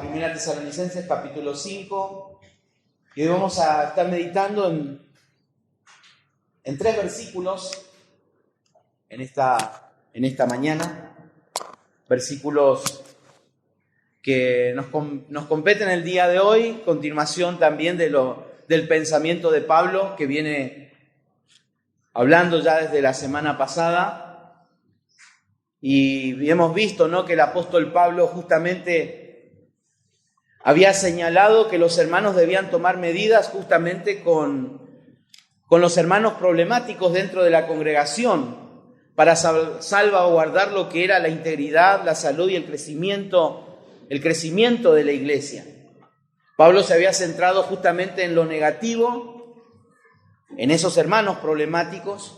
a 1 Tesalonicenses capítulo 5 y hoy vamos a estar meditando en 3 versículos en esta mañana, versículos que nos competen el día de hoy, continuación también del pensamiento de Pablo que viene hablando ya desde la semana pasada. Y hemos visto, ¿no?, que el apóstol Pablo justamente había señalado que los hermanos debían tomar medidas justamente con los hermanos problemáticos dentro de la congregación para salvaguardar lo que era la integridad, la salud y el crecimiento de la iglesia. Pablo se había centrado justamente en lo negativo, en esos hermanos problemáticos,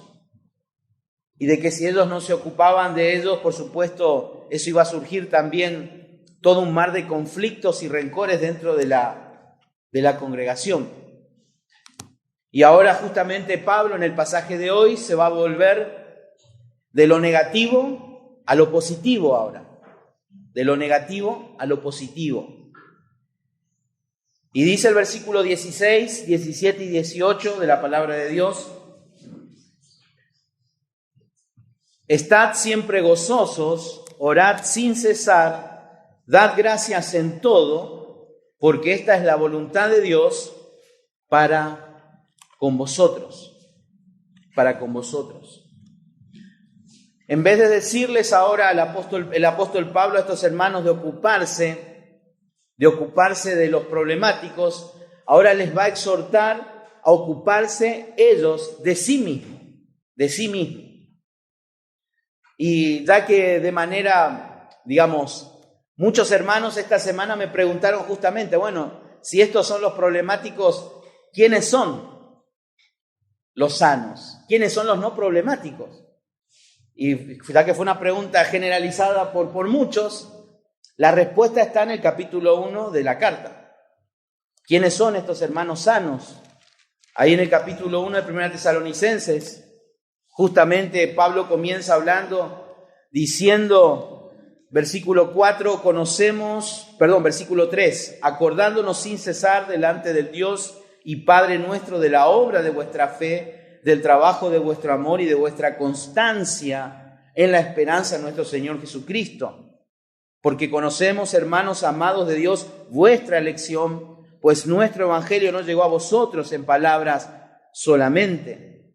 y de que si ellos no se ocupaban de ellos, por supuesto, eso iba a surgir también todo un mar de conflictos y rencores dentro de la congregación. Y ahora justamente Pablo en el pasaje de hoy se va a volver de lo negativo a lo positivo ahora. De lo negativo a lo positivo. Y dice el versículo 16, 17 y 18 de la palabra de Dios: Estad siempre gozosos, orad sin cesar, dad gracias en todo, porque esta es la voluntad de Dios para con vosotros. En vez de decirles ahora el apóstol Pablo a estos hermanos de ocuparse de los problemáticos, ahora les va a exhortar a ocuparse ellos de sí mismos. Y ya que de manera, muchos hermanos esta semana me preguntaron justamente, si estos son los problemáticos, ¿quiénes son los sanos? ¿Quiénes son los no problemáticos? Y ya que fue una pregunta generalizada por muchos, la respuesta está en el capítulo 1 de la carta. ¿Quiénes son estos hermanos sanos? Ahí en el capítulo 1 de 1 Tesalonicenses, justamente Pablo comienza hablando, diciendo, versículo 3, acordándonos sin cesar delante del Dios y Padre nuestro de la obra de vuestra fe, del trabajo de vuestro amor y de vuestra constancia en la esperanza de nuestro Señor Jesucristo. Porque conocemos, hermanos amados de Dios, vuestra elección, pues nuestro evangelio no llegó a vosotros en palabras solamente.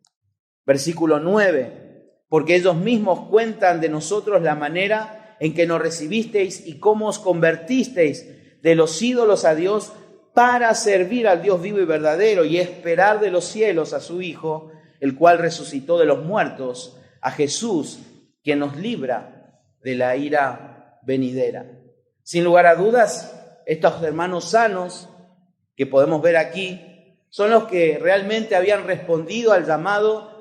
Versículo 9, porque ellos mismos cuentan de nosotros la manera en que nos recibisteis y cómo os convertisteis de los ídolos a Dios para servir al Dios vivo y verdadero y esperar de los cielos a su Hijo, el cual resucitó de los muertos, a Jesús, quien nos libra de la ira venidera. Sin lugar a dudas, estos hermanos sanos que podemos ver aquí son los que realmente habían respondido al llamado.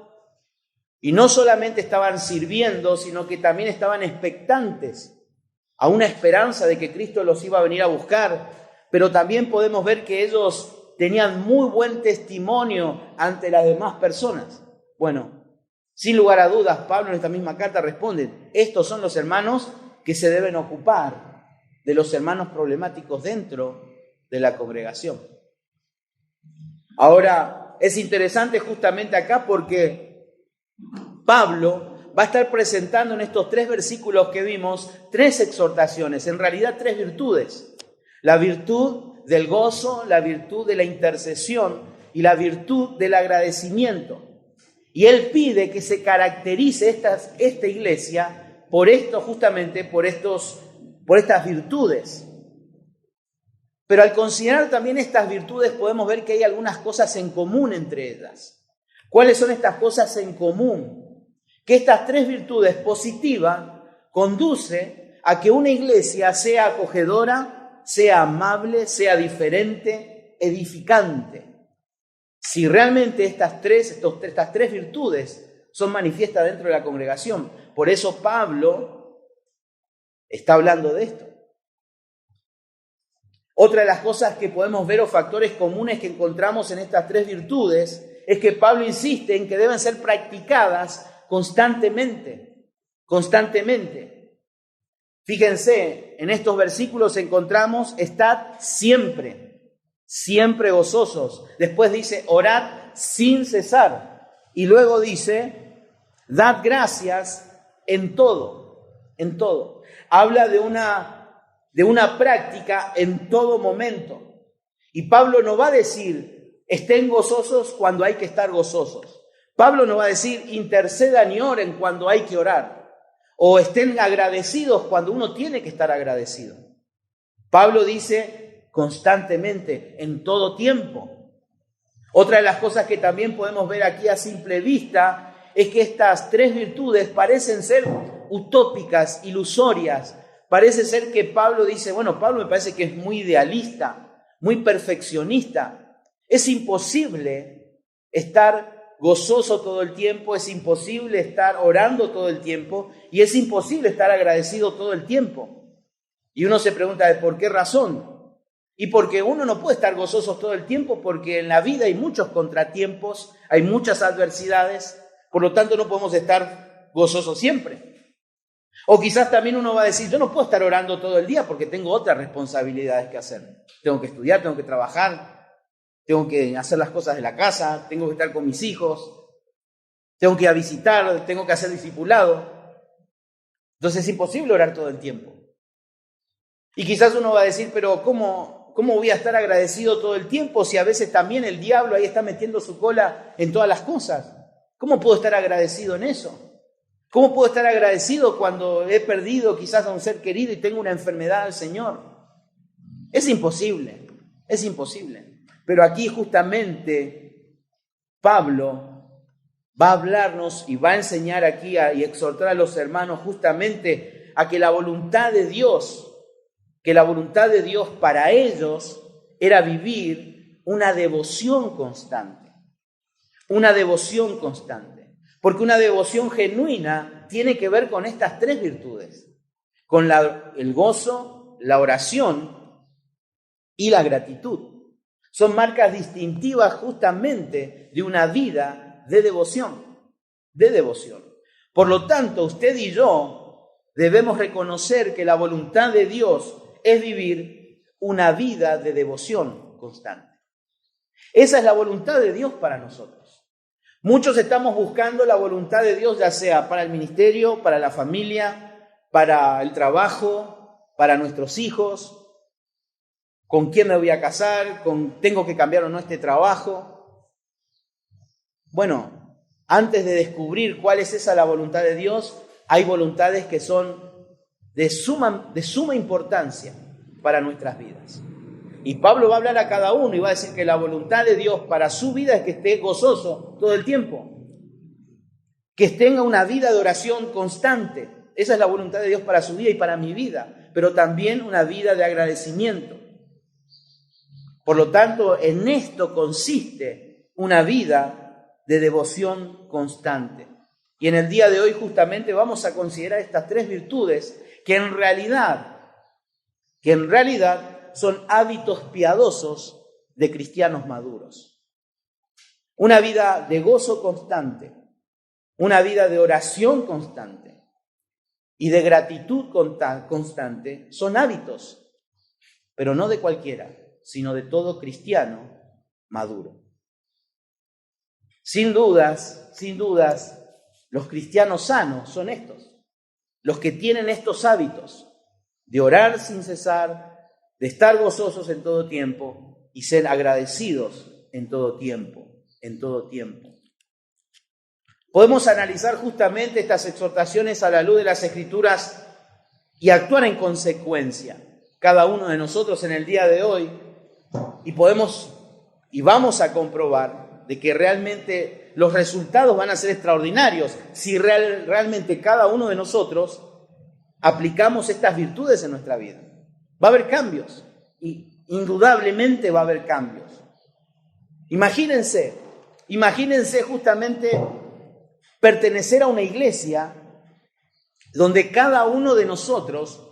Y no solamente estaban sirviendo, sino que también estaban expectantes a una esperanza de que Cristo los iba a venir a buscar. Pero también podemos ver que ellos tenían muy buen testimonio ante las demás personas. Sin lugar a dudas, Pablo en esta misma carta responde: estos son los hermanos que se deben ocupar de los hermanos problemáticos dentro de la congregación. Ahora, es interesante justamente acá porque Pablo va a estar presentando en estos 3 versículos que vimos 3 exhortaciones, en realidad 3 virtudes. La virtud del gozo, la virtud de la intercesión y la virtud del agradecimiento. Y él pide que se caracterice esta iglesia por esto, justamente por estas virtudes. Pero al considerar también estas virtudes podemos ver que hay algunas cosas en común entre ellas. ¿Cuáles son estas cosas en común? Que estas 3 virtudes positivas conducen a que una iglesia sea acogedora, sea amable, sea diferente, edificante. Si realmente estas tres virtudes son manifiestas dentro de la congregación. Por eso Pablo está hablando de esto. Otra de las cosas que podemos ver o factores comunes que encontramos en estas 3 virtudes es que Pablo insiste en que deben ser practicadas constantemente. Fíjense, en estos versículos encontramos, estad siempre, siempre gozosos. Después dice, orad sin cesar. Y luego dice, dad gracias en todo, en todo. Habla de una práctica en todo momento. Y Pablo no va a decir, estén gozosos cuando hay que estar gozosos. Pablo no va a decir, intercedan y oren cuando hay que orar. O estén agradecidos cuando uno tiene que estar agradecido. Pablo dice constantemente, en todo tiempo. Otra de las cosas que también podemos ver aquí a simple vista es que estas tres virtudes parecen ser utópicas, ilusorias. Parece ser que Pablo dice, bueno, Pablo me parece que es muy idealista, muy perfeccionista. Es imposible estar gozoso todo el tiempo, es imposible estar orando todo el tiempo y es imposible estar agradecido todo el tiempo. Y uno se pregunta, ¿de por qué razón? Y porque uno no puede estar gozoso todo el tiempo porque en la vida hay muchos contratiempos, hay muchas adversidades, por lo tanto no podemos estar gozosos siempre. O quizás también uno va a decir, yo no puedo estar orando todo el día porque tengo otras responsabilidades que hacer. Tengo que estudiar, tengo que trabajar, tengo que hacer las cosas de la casa, tengo que estar con mis hijos, tengo que ir a visitar, tengo que hacer discipulado. Entonces es imposible orar todo el tiempo. Y quizás uno va a decir, pero ¿cómo voy a estar agradecido todo el tiempo si a veces también el diablo ahí está metiendo su cola en todas las cosas? ¿Cómo puedo estar agradecido en eso? ¿Cómo puedo estar agradecido cuando he perdido quizás a un ser querido y tengo una enfermedad al Señor? Es imposible, es imposible. Pero aquí justamente Pablo va a hablarnos y va a enseñar aquí y exhortar a los hermanos justamente a que la voluntad de Dios para ellos era vivir una devoción constante. Una devoción constante. Porque una devoción genuina tiene que ver con estas tres virtudes. Con el gozo, la oración y la gratitud. Son marcas distintivas justamente de una vida de devoción, Por lo tanto, usted y yo debemos reconocer que la voluntad de Dios es vivir una vida de devoción constante. Esa es la voluntad de Dios para nosotros. Muchos estamos buscando la voluntad de Dios, ya sea para el ministerio, para la familia, para el trabajo, para nuestros hijos. ¿Con quién me voy a casar? ¿Tengo que cambiar o no este trabajo? Bueno, antes de descubrir cuál es esa la voluntad de Dios, hay voluntades que son de suma importancia para nuestras vidas. Y Pablo va a hablar a cada uno y va a decir que la voluntad de Dios para su vida es que esté gozoso todo el tiempo, que tenga una vida de oración constante. Esa es la voluntad de Dios para su vida y para mi vida, pero también una vida de agradecimiento. Por lo tanto, en esto consiste una vida de devoción constante. Y en el día de hoy justamente vamos a considerar estas tres virtudes que en realidad son hábitos piadosos de cristianos maduros. Una vida de gozo constante, una vida de oración constante y de gratitud constante son hábitos, pero no de cualquiera, sino de todo cristiano maduro. Sin dudas, los cristianos sanos son estos, los que tienen estos hábitos de orar sin cesar, de estar gozosos en todo tiempo y ser agradecidos en todo tiempo, Podemos analizar justamente estas exhortaciones a la luz de las Escrituras y actuar en consecuencia, cada uno de nosotros en el día de hoy, y vamos a comprobar de que realmente los resultados van a ser extraordinarios si realmente cada uno de nosotros aplicamos estas virtudes en nuestra vida. Va a haber cambios, y indudablemente va a haber cambios. Imagínense justamente pertenecer a una iglesia donde cada uno de nosotros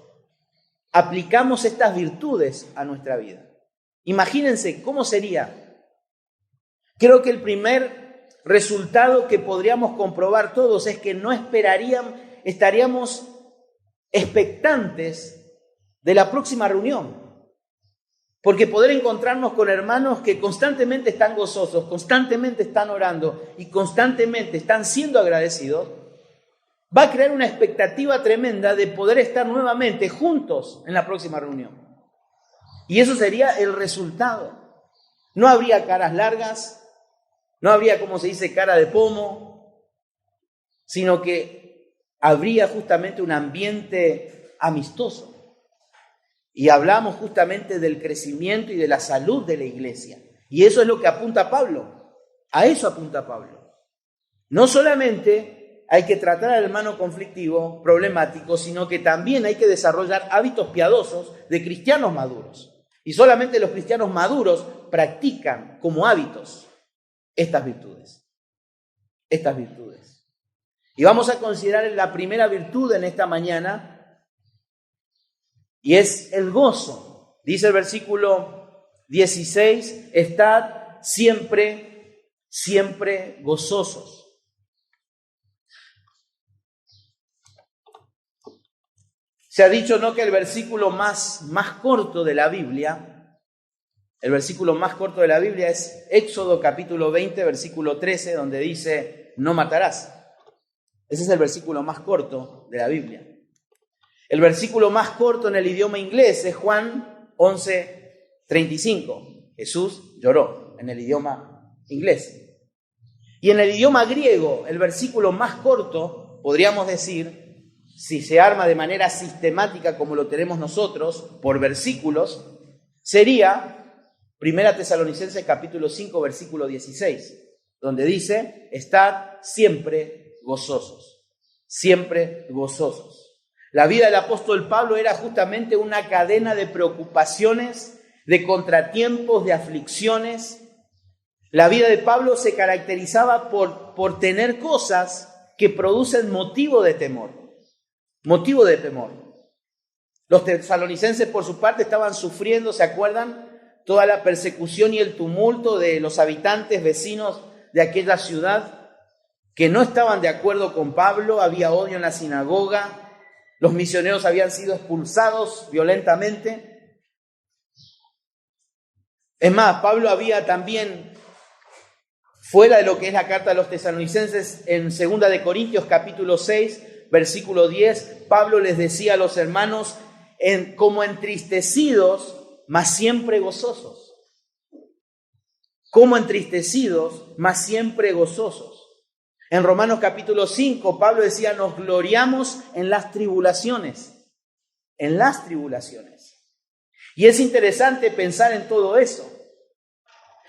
aplicamos estas virtudes a nuestra vida. Imagínense cómo sería. Creo que el primer resultado que podríamos comprobar todos es que estaríamos expectantes de la próxima reunión. Porque poder encontrarnos con hermanos que constantemente están gozosos, constantemente están orando y constantemente están siendo agradecidos, va a crear una expectativa tremenda de poder estar nuevamente juntos en la próxima reunión. Y eso sería el resultado. No habría caras largas, no habría, como se dice, cara de pomo, sino que habría justamente un ambiente amistoso. Y hablamos justamente del crecimiento y de la salud de la iglesia. Y eso es lo que apunta Pablo. A eso apunta Pablo. No solamente hay que tratar al hermano conflictivo, problemático, sino que también hay que desarrollar hábitos piadosos de cristianos maduros. Y solamente los cristianos maduros practican como hábitos estas virtudes. Estas virtudes. Y vamos a considerar la primera virtud en esta mañana, y es el gozo. Dice el versículo 16, estad siempre, siempre gozosos. Se ha dicho, ¿no?, que el versículo más corto de la Biblia, es Éxodo capítulo 20, versículo 13, donde dice, no matarás. Ese es el versículo más corto de la Biblia. El versículo más corto en el idioma inglés es Juan 11:35. Jesús lloró en el idioma inglés. Y en el idioma griego, el versículo más corto, podríamos decir, si se arma de manera sistemática como lo tenemos nosotros, por versículos, sería 1 Tesalonicenses capítulo 5, versículo 16, donde dice, estad siempre gozosos, siempre gozosos. La vida del apóstol Pablo era justamente una cadena de preocupaciones, de contratiempos, de aflicciones. La vida de Pablo se caracterizaba por tener cosas que producen motivo de temor. Motivo de temor. Los tesalonicenses, por su parte, estaban sufriendo, ¿se acuerdan? Toda la persecución y el tumulto de los habitantes vecinos de aquella ciudad que no estaban de acuerdo con Pablo. Había odio en la sinagoga. Los misioneros habían sido expulsados violentamente. Es más, Pablo había también, fuera de lo que es la carta de los tesalonicenses, en 2 de Corintios capítulo 6, versículo 10, Pablo les decía a los hermanos, como entristecidos, mas siempre gozosos. Como entristecidos, mas siempre gozosos. En Romanos capítulo 5, Pablo decía, nos gloriamos en las tribulaciones. En las tribulaciones. Y es interesante pensar en todo eso.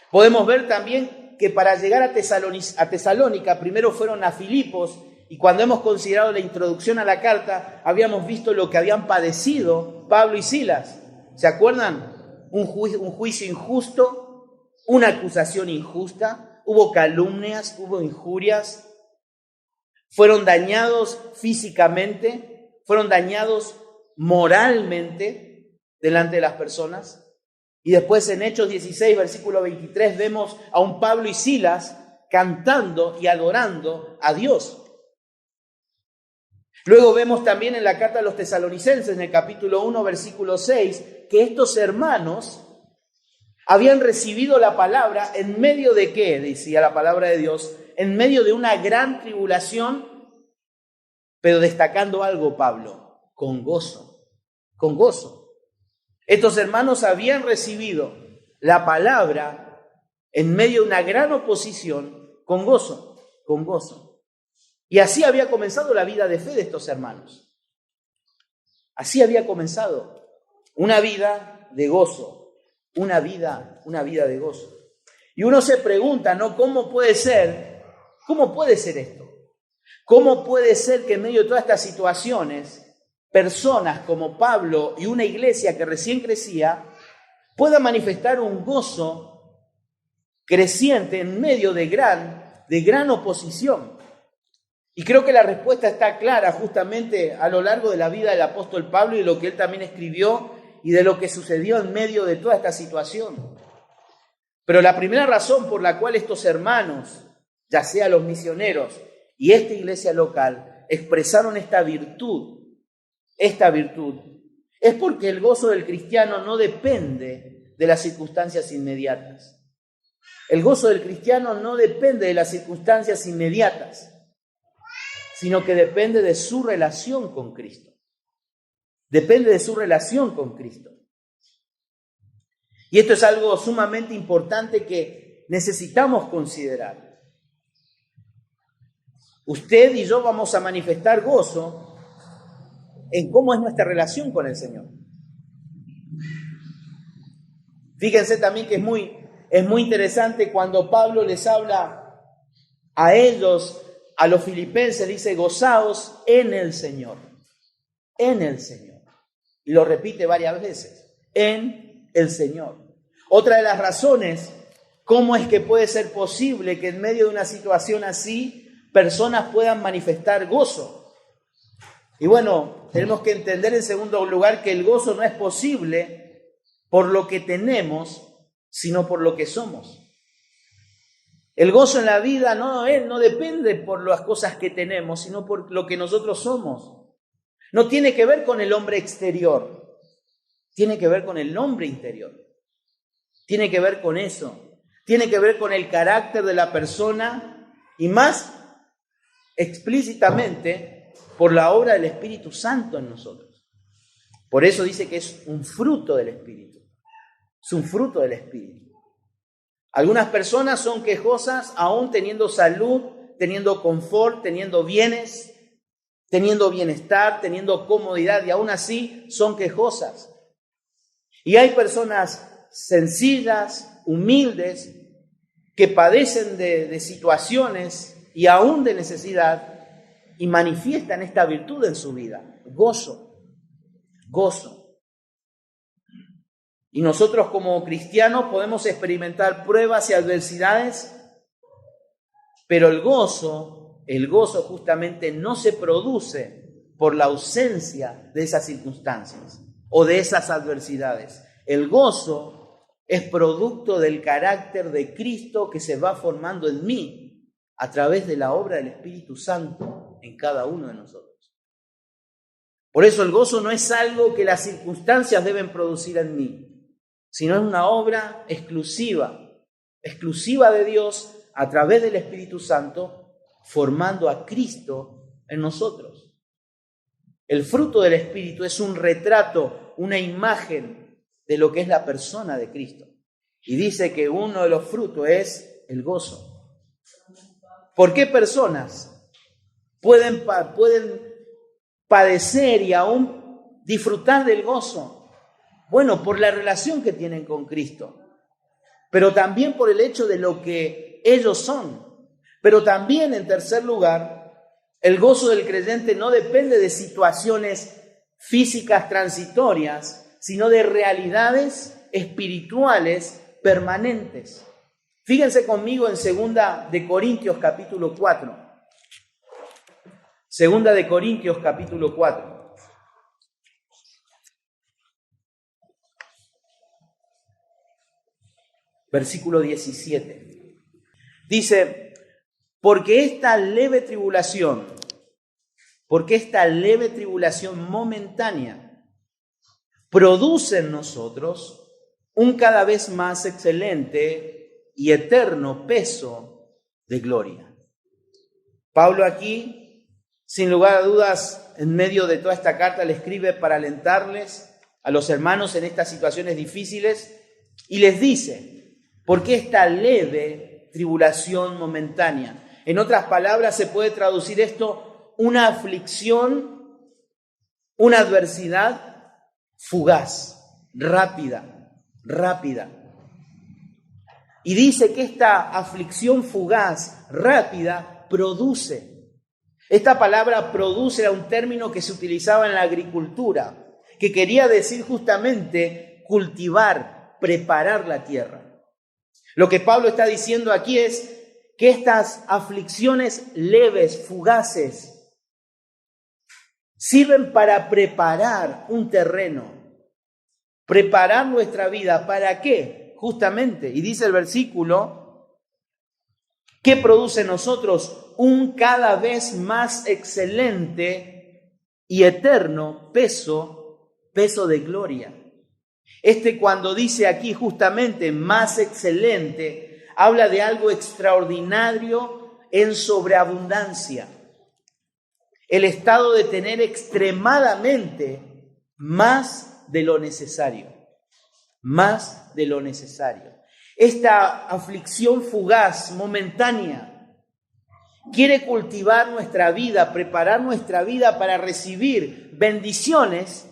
Podemos ver también que para llegar a Tesalónica, primero fueron a Filipos, y cuando hemos considerado la introducción a la carta, habíamos visto lo que habían padecido Pablo y Silas. ¿Se acuerdan? Un juicio injusto, una acusación injusta, hubo calumnias, hubo injurias. Fueron dañados físicamente, fueron dañados moralmente delante de las personas. Y después en Hechos 16, versículo 23, vemos a un Pablo y Silas cantando y adorando a Dios. Luego vemos también en la carta a los tesalonicenses, en el capítulo 1, versículo 6, que estos hermanos habían recibido la palabra en medio de ¿qué? Decía la palabra de Dios, en medio de una gran tribulación, pero destacando algo Pablo, con gozo, con gozo. Estos hermanos habían recibido la palabra en medio de una gran oposición, con gozo, con gozo. Y así había comenzado la vida de fe de estos hermanos. Así había comenzado una vida de gozo, una vida de gozo. Y uno se pregunta, ¿no? ¿Cómo puede ser esto? ¿Cómo puede ser que en medio de todas estas situaciones, personas como Pablo y una iglesia que recién crecía, puedan manifestar un gozo creciente en medio de gran oposición? Y creo que la respuesta está clara justamente a lo largo de la vida del apóstol Pablo y de lo que él también escribió y de lo que sucedió en medio de toda esta situación. Pero la primera razón por la cual estos hermanos, ya sea los misioneros y esta iglesia local, expresaron esta virtud esta virtud, es porque el gozo del cristiano no depende de las circunstancias inmediatas. El gozo del cristiano no depende de las circunstancias inmediatas, sino que depende de su relación con Cristo. Depende de su relación con Cristo. Y esto es algo sumamente importante que necesitamos considerar. Usted y yo vamos a manifestar gozo en cómo es nuestra relación con el Señor. Fíjense también que es muy interesante cuando Pablo les habla a ellos, a los filipenses, dice: gozaos en el Señor. En el Señor. Y lo repite varias veces. En el Señor. Otra de las razones, cómo es que puede ser posible que en medio de una situación así, personas puedan manifestar gozo. Y bueno, tenemos que entender en segundo lugar que el gozo no es posible por lo que tenemos, sino por lo que somos. El gozo en la vida no depende por las cosas que tenemos, sino por lo que nosotros somos. No tiene que ver con el hombre exterior, tiene que ver con el hombre interior. Tiene que ver con eso, tiene que ver con el carácter de la persona y más explícitamente por la obra del Espíritu Santo en nosotros. Por eso dice que es un fruto del Espíritu, es un fruto del Espíritu. Algunas personas son quejosas aún teniendo salud, teniendo confort, teniendo bienes, teniendo bienestar, teniendo comodidad, y aún así son quejosas. Y hay personas sencillas, humildes, que padecen de situaciones y aún de necesidad y manifiestan esta virtud en su vida, gozo, gozo. Y nosotros como cristianos podemos experimentar pruebas y adversidades, pero el gozo justamente no se produce por la ausencia de esas circunstancias o de esas adversidades. El gozo es producto del carácter de Cristo que se va formando en mí a través de la obra del Espíritu Santo en cada uno de nosotros. Por eso el gozo no es algo que las circunstancias deben producir en mí, sino es una obra exclusiva de Dios a través del Espíritu Santo, formando a Cristo en nosotros. El fruto del Espíritu es un retrato, una imagen de lo que es la persona de Cristo. Y dice que uno de los frutos es el gozo. ¿Por qué personas pueden padecer y aún disfrutar del gozo? Bueno, por la relación que tienen con Cristo, pero también por el hecho de lo que ellos son. Pero también, en tercer lugar, el gozo del creyente no depende de situaciones físicas transitorias, sino de realidades espirituales permanentes. Fíjense conmigo en 2 de Corintios capítulo 4. 2 de Corintios capítulo 4. Versículo 17. Dice: porque esta leve tribulación momentánea produce en nosotros un cada vez más excelente y eterno peso de gloria. Pablo aquí, sin lugar a dudas, en medio de toda esta carta, le escribe para alentarles a los hermanos en estas situaciones difíciles y les dice: ¿por qué esta leve tribulación momentánea? En otras palabras, se puede traducir esto: una aflicción, una adversidad fugaz, rápida. Y dice que esta aflicción fugaz, rápida, produce. Esta palabra produce era un término que se utilizaba en la agricultura, que quería decir justamente cultivar, preparar la tierra. Lo que Pablo está diciendo aquí es que estas aflicciones leves, fugaces, sirven para preparar un terreno, preparar nuestra vida. ¿Para qué? Justamente, y dice el versículo, ¿qué produce en nosotros? Un cada vez más excelente y eterno peso de gloria. Cuando dice aquí justamente más excelente, habla de algo extraordinario en sobreabundancia. El estado de tener extremadamente más de lo necesario. Más de lo necesario. Esta aflicción fugaz, momentánea, quiere cultivar nuestra vida, preparar nuestra vida para recibir bendiciones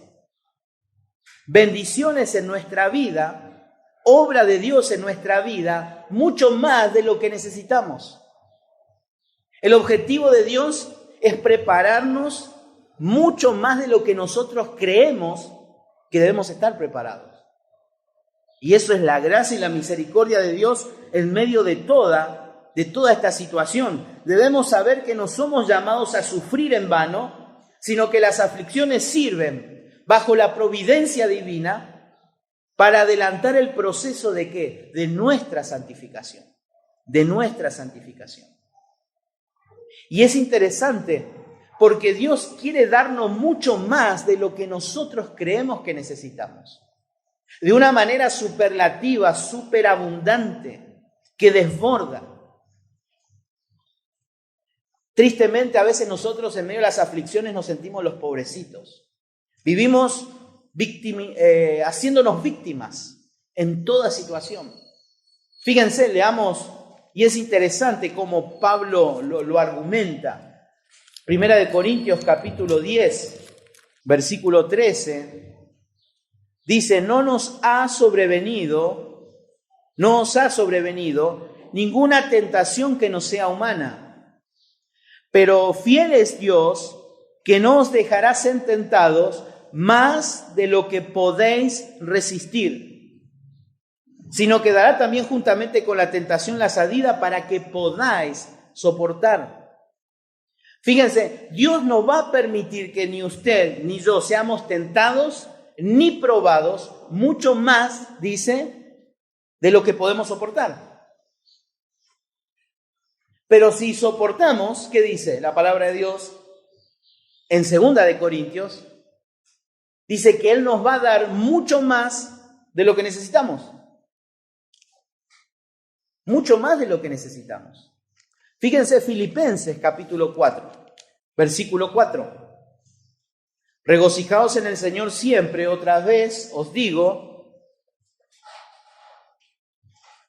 en nuestra vida, obra de Dios en nuestra vida, mucho más de lo que necesitamos. El objetivo de Dios es prepararnos mucho más de lo que nosotros creemos que debemos estar preparados. Y eso es la gracia y la misericordia de Dios en medio de toda esta situación. Debemos saber que no somos llamados a sufrir en vano, sino que las aflicciones sirven bajo la providencia divina para adelantar el proceso ¿de qué? De nuestra santificación. De nuestra santificación. Y es interesante porque Dios quiere darnos mucho más de lo que nosotros creemos que necesitamos. De una manera superlativa, superabundante, que desborda. Tristemente, a veces nosotros en medio de las aflicciones nos sentimos los pobrecitos. Vivimos haciéndonos víctimas en toda situación. Fíjense, leamos, y es interesante cómo Pablo lo argumenta. Primera de Corintios capítulo 10, versículo 13. Dice, no os ha sobrevenido ninguna tentación que no sea humana, pero fiel es Dios que no os dejará ser tentados más de lo que podéis resistir, sino que dará también juntamente con la tentación la salida para que podáis soportar. Fíjense, Dios no va a permitir que ni usted ni yo seamos tentados ni probados, mucho más, dice, de lo que podemos soportar. Pero si soportamos, ¿qué dice la palabra de Dios? En 2 de Corintios, dice que Él nos va a dar mucho más de lo que necesitamos. Mucho más de lo que necesitamos. Fíjense, Filipenses capítulo 4, versículo 4. Regocijaos en el Señor siempre, otra vez os digo,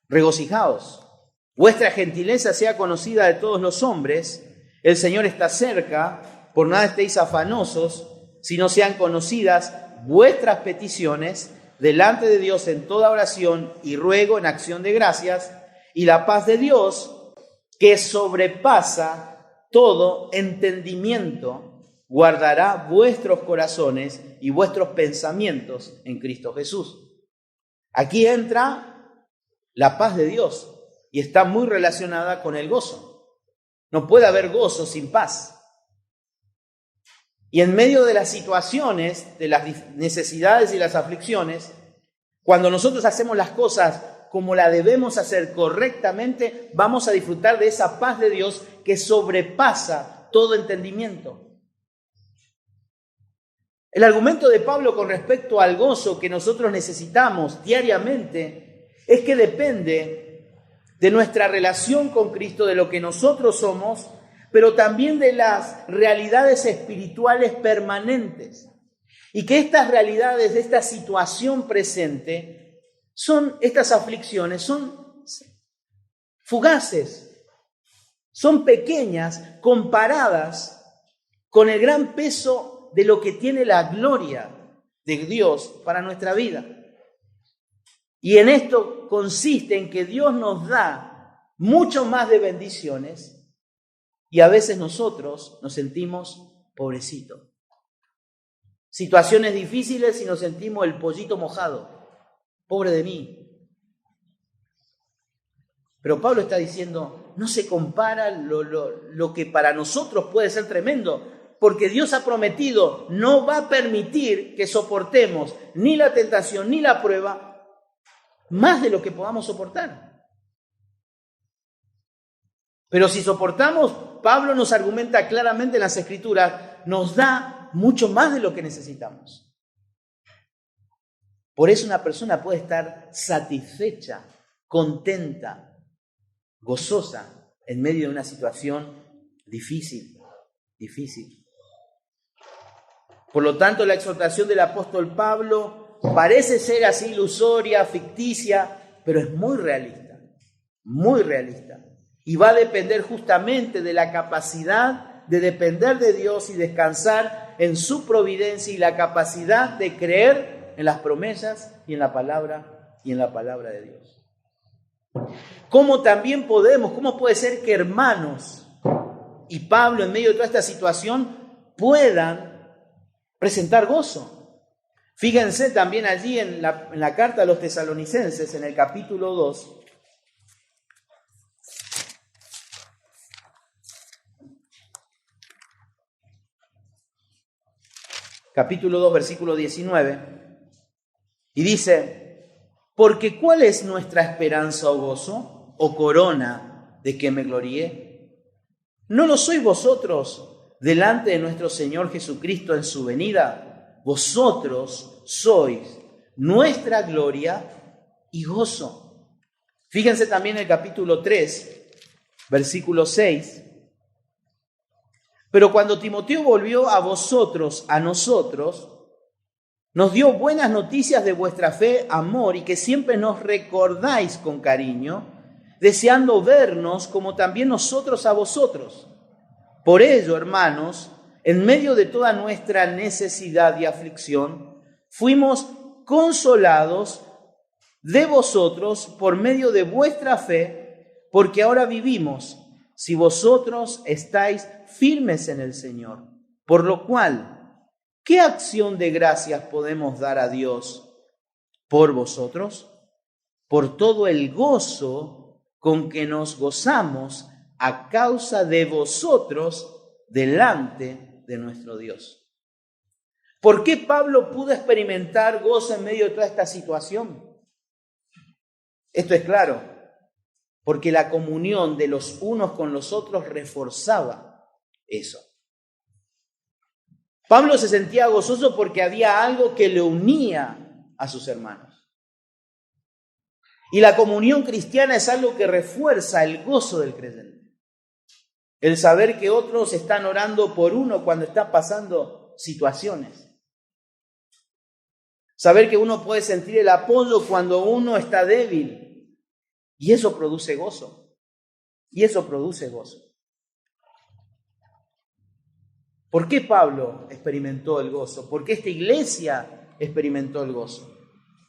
regocijaos. Vuestra gentileza sea conocida de todos los hombres, el Señor está cerca, por nada estéis afanosos, sino sean conocidas vuestras peticiones delante de Dios en toda oración y ruego en acción de gracias, y la paz de Dios, que sobrepasa todo entendimiento, guardará vuestros corazones y vuestros pensamientos en Cristo Jesús. Aquí entra la paz de Dios y está muy relacionada con el gozo. No puede haber gozo sin paz. Y en medio de las situaciones, de las necesidades y las aflicciones, cuando nosotros hacemos las cosas como la debemos hacer correctamente, vamos a disfrutar de esa paz de Dios que sobrepasa todo entendimiento. El argumento de Pablo con respecto al gozo que nosotros necesitamos diariamente es que depende de nuestra relación con Cristo, de lo que nosotros somos, pero también de las realidades espirituales permanentes. Y que estas realidades, de esta situación presente, estas aflicciones son fugaces, son pequeñas comparadas con el gran peso de lo que tiene la gloria de Dios para nuestra vida. Y en esto consiste en que Dios nos da mucho más de bendiciones y a veces nosotros nos sentimos pobrecitos. Situaciones difíciles y nos sentimos el pollito mojado. Pobre de mí. Pero Pablo está diciendo, no se compara lo que para nosotros puede ser tremendo, porque Dios ha prometido, no va a permitir que soportemos ni la tentación ni la prueba más de lo que podamos soportar. Pero si soportamos, Pablo nos argumenta claramente en las Escrituras, nos da mucho más de lo que necesitamos. Por eso una persona puede estar satisfecha, contenta, gozosa en medio de una situación difícil. Por lo tanto, la exhortación del apóstol Pablo parece ser así ilusoria, ficticia, pero es muy realista, y va a depender justamente de la capacidad de depender de Dios y descansar en su providencia y la capacidad de creer en las promesas y en la palabra de Dios. ¿Cómo puede ser que hermanos y Pablo en medio de toda esta situación puedan presentar gozo? Fíjense también allí en la carta a los tesalonicenses, en el capítulo 2, versículo 19, y dice: porque ¿cuál es nuestra esperanza o gozo o corona de que me gloríe? ¿No lo sois vosotros delante de nuestro Señor Jesucristo en su venida? Vosotros sois nuestra gloria y gozo. Fíjense también el capítulo 3, versículo 6. Pero cuando Timoteo volvió a nosotros, nos dio buenas noticias de vuestra fe, amor, y que siempre nos recordáis con cariño, deseando vernos como también nosotros a vosotros. Por ello, hermanos, en medio de toda nuestra necesidad y aflicción, fuimos consolados de vosotros por medio de vuestra fe, porque ahora vivimos si vosotros estáis firmes en el Señor. Por lo cual, ¿qué acción de gracias podemos dar a Dios por vosotros? Por todo el gozo con que nos gozamos a causa de vosotros delante de nuestro Dios. ¿Por qué Pablo pudo experimentar gozo en medio de toda esta situación? Esto es claro, porque la comunión de los unos con los otros reforzaba eso. Pablo se sentía gozoso porque había algo que le unía a sus hermanos. Y la comunión cristiana es algo que refuerza el gozo del creyente. El saber que otros están orando por uno cuando está pasando situaciones. Saber que uno puede sentir el apoyo cuando uno está débil. Y eso produce gozo. ¿Por qué Pablo experimentó el gozo? ¿Por qué esta iglesia experimentó el gozo?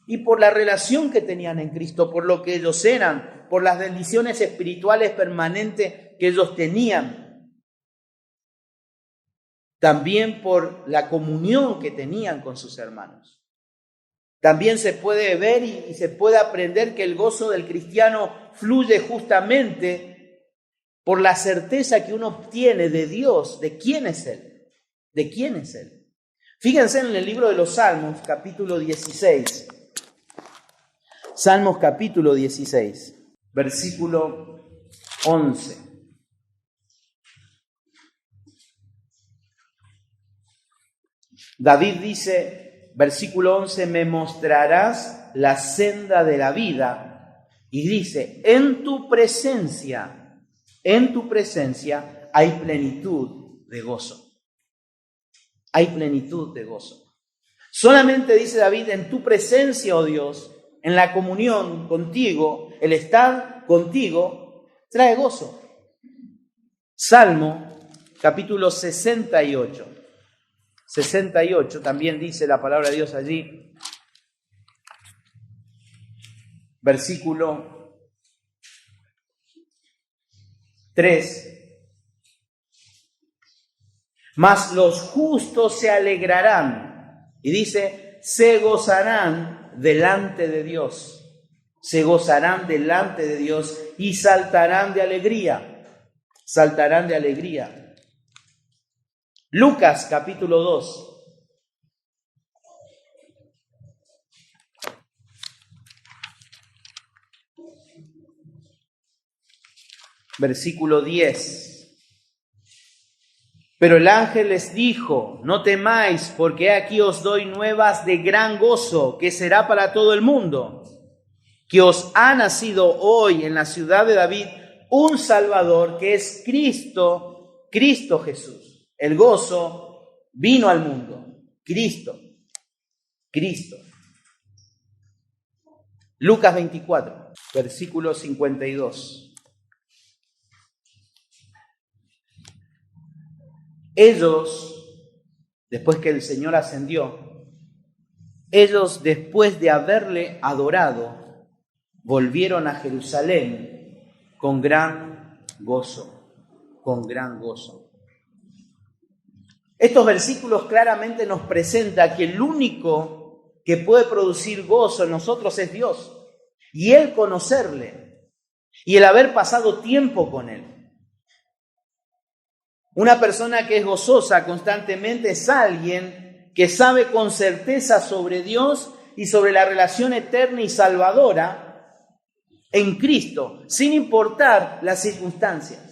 Y por la relación que tenían en Cristo, por lo que ellos eran, por las bendiciones espirituales permanentes que ellos tenían. También por la comunión que tenían con sus hermanos. También se puede ver y se puede aprender que el gozo del cristiano fluye justamente por la certeza que uno obtiene de Dios, de quién es Él, Fíjense en el libro de los Salmos, capítulo 16. Salmos capítulo 16, versículo 11. David dice, versículo 11, me mostrarás la senda de la vida. Y dice, en tu presencia hay plenitud de gozo. Hay plenitud de gozo. Solamente dice David, en tu presencia, oh Dios, en la comunión contigo, el estar contigo, trae gozo. Salmo, capítulo 68. 68, también dice la palabra de Dios allí. Versículo 3. Mas los justos se alegrarán. Y dice, se gozarán delante de Dios. Se gozarán delante de Dios y saltarán de alegría. Saltarán de alegría. Lucas capítulo 2. Versículo 10. Pero el ángel les dijo: no temáis, porque aquí os doy nuevas de gran gozo, que será para todo el mundo, que os ha nacido hoy en la ciudad de David un Salvador, que es Cristo Jesús. El gozo vino al mundo. Cristo. Lucas 24, versículo 52. Ellos, después que el Señor ascendió, ellos después de haberle adorado, volvieron a Jerusalén con gran gozo, Estos versículos claramente nos presentan que el único que puede producir gozo en nosotros es Dios, y el conocerle, y el haber pasado tiempo con Él. Una persona que es gozosa constantemente es alguien que sabe con certeza sobre Dios y sobre la relación eterna y salvadora en Cristo, sin importar las circunstancias.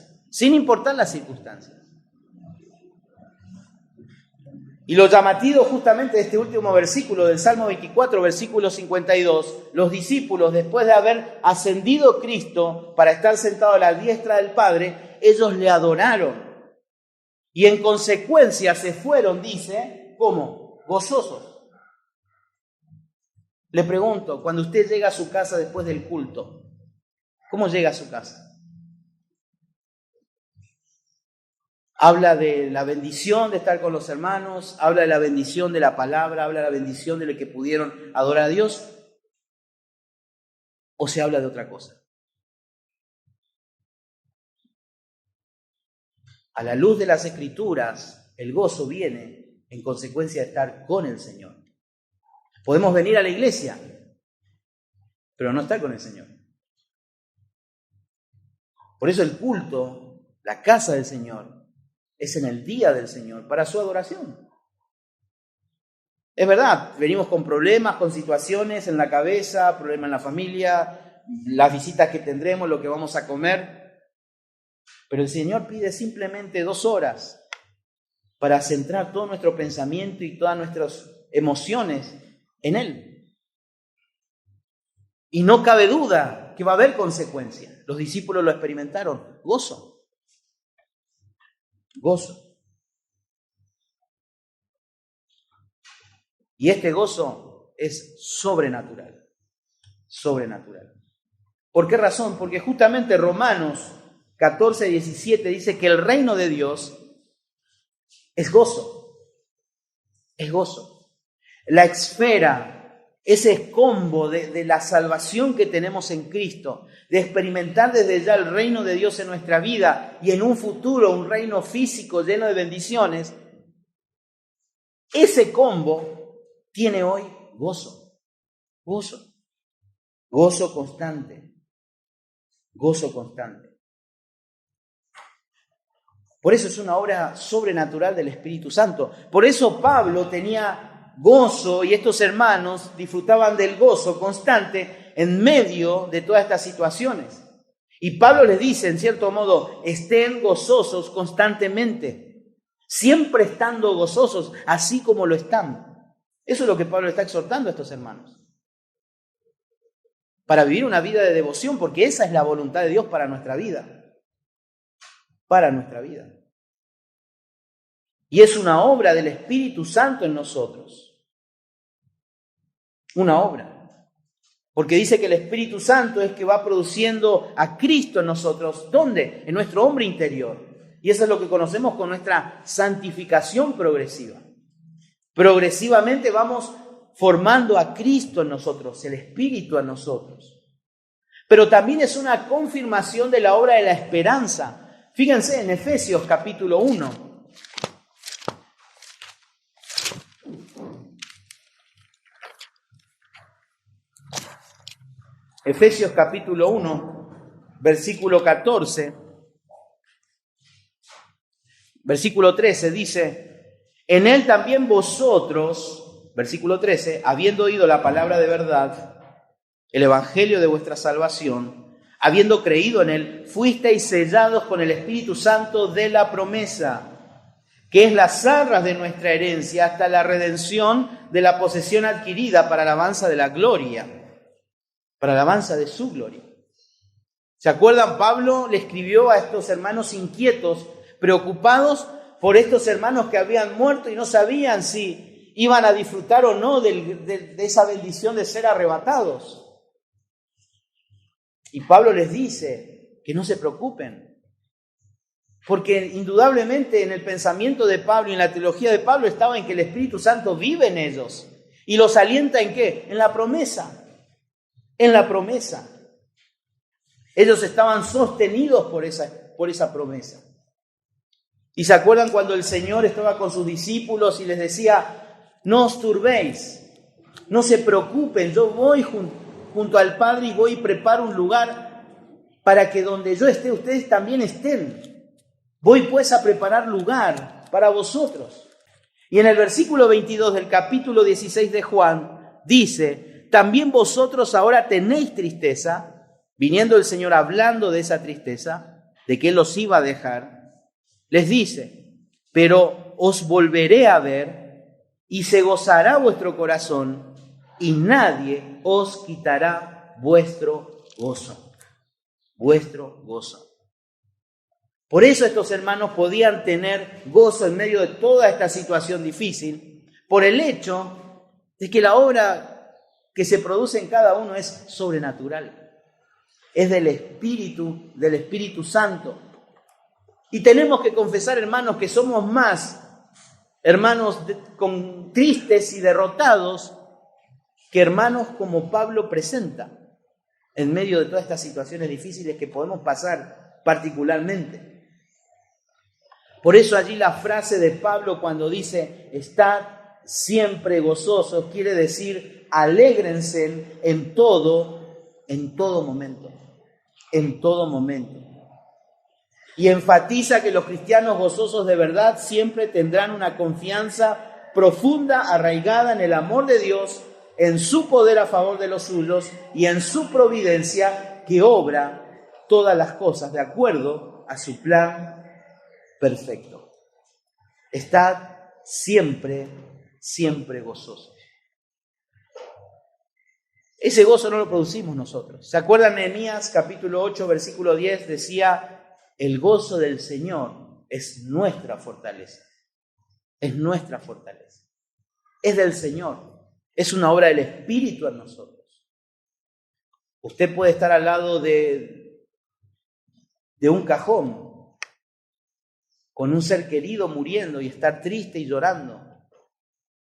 Y lo llamativo justamente de este último versículo del Salmo 24, versículo 52, los discípulos, después de haber ascendido Cristo para estar sentado a la diestra del Padre, ellos le adoraron. Y en consecuencia se fueron, dice, ¿cómo? Gozosos. Le pregunto, cuando usted llega a su casa después del culto, ¿cómo llega a su casa? Habla de la bendición de estar con los hermanos, habla de la bendición de la palabra, habla de la bendición de lo que pudieron adorar a Dios, o se habla de otra cosa. A la luz de las Escrituras, el gozo viene en consecuencia de estar con el Señor. Podemos venir a la iglesia, pero no estar con el Señor. Por eso el culto, la casa del Señor, es en el día del Señor, para su adoración. Es verdad, venimos con problemas, con situaciones en la cabeza, problemas en la familia, las visitas que tendremos, lo que vamos a comer. Pero el Señor pide simplemente 2 horas para centrar todo nuestro pensamiento y todas nuestras emociones en Él. Y no cabe duda que va a haber consecuencias. Los discípulos lo experimentaron. Gozo. Y este gozo es sobrenatural. ¿Por qué razón? Porque justamente Romanos 14:17 dice que el reino de Dios es gozo. La esfera, ese combo de la salvación que tenemos en Cristo, de experimentar desde ya el reino de Dios en nuestra vida y en un futuro un reino físico lleno de bendiciones, ese combo tiene hoy gozo constante. Por eso es una obra sobrenatural del Espíritu Santo. Por eso Pablo tenía gozo y estos hermanos disfrutaban del gozo constante en medio de todas estas situaciones. Y Pablo les dice, en cierto modo, estén gozosos constantemente, siempre estando gozosos, así como lo están. Eso es lo que Pablo está exhortando a estos hermanos. Para vivir una vida de devoción, porque esa es la voluntad de Dios para nuestra vida. Y es una obra del Espíritu Santo en nosotros. Una obra. Porque dice que el Espíritu Santo es que va produciendo a Cristo en nosotros. ¿Dónde? En nuestro hombre interior. Y eso es lo que conocemos con nuestra santificación progresiva. Progresivamente vamos formando a Cristo en nosotros, el Espíritu en nosotros. Pero también es una confirmación de la obra de la esperanza. Fíjense en Efesios capítulo 1. Efesios capítulo 1, versículo 14. Versículo 13 dice: en él también vosotros, versículo 13, habiendo oído la palabra de verdad, el evangelio de vuestra salvación, habiendo creído en él, fuisteis sellados con el Espíritu Santo de la promesa, que es las arras de nuestra herencia, hasta la redención de la posesión adquirida para alabanza de la gloria, para alabanza de su gloria. ¿Se acuerdan? Pablo le escribió a estos hermanos inquietos, preocupados por estos hermanos que habían muerto y no sabían si iban a disfrutar o no de esa bendición de ser arrebatados. Y Pablo les dice que no se preocupen, porque indudablemente en el pensamiento de Pablo y en la teología de Pablo estaba en que el Espíritu Santo vive en ellos. ¿Y los alienta en qué? En la promesa. En la promesa. Ellos estaban sostenidos por esa promesa. ¿Y se acuerdan cuando el Señor estaba con sus discípulos y les decía, no os turbéis, no se preocupen, yo voy junto al Padre y voy y preparo un lugar para que donde yo esté, ustedes también estén? Voy pues a preparar lugar para vosotros. Y en el versículo 22 del capítulo 16 de Juan dice, también vosotros ahora tenéis tristeza, viniendo el Señor hablando de esa tristeza, de que Él los iba a dejar, les dice, pero os volveré a ver y se gozará vuestro corazón y nadie os quitará vuestro gozo. Vuestro gozo. Por eso estos hermanos podían tener gozo en medio de toda esta situación difícil, por el hecho de que la obra que se produce en cada uno es sobrenatural. Es del Espíritu Santo. Y tenemos que confesar, hermanos, que somos más hermanos tristes y derrotados que hermanos como Pablo presenta en medio de todas estas situaciones difíciles que podemos pasar particularmente. Por eso allí la frase de Pablo cuando dice, estad siempre gozosos, quiere decir, alégrense en todo momento, en todo momento. Y enfatiza que los cristianos gozosos de verdad siempre tendrán una confianza profunda, arraigada en el amor de Dios, en su poder a favor de los suyos y en su providencia que obra todas las cosas de acuerdo a su plan perfecto. Estad siempre gozosos. Ese gozo no lo producimos nosotros. ¿Se acuerdan? Nehemías capítulo 8, versículo 10 decía, el gozo del Señor es nuestra fortaleza. Es nuestra fortaleza. Es del Señor. Es una obra del Espíritu en nosotros. Usted puede estar al lado de un cajón con un ser querido muriendo y estar triste y llorando,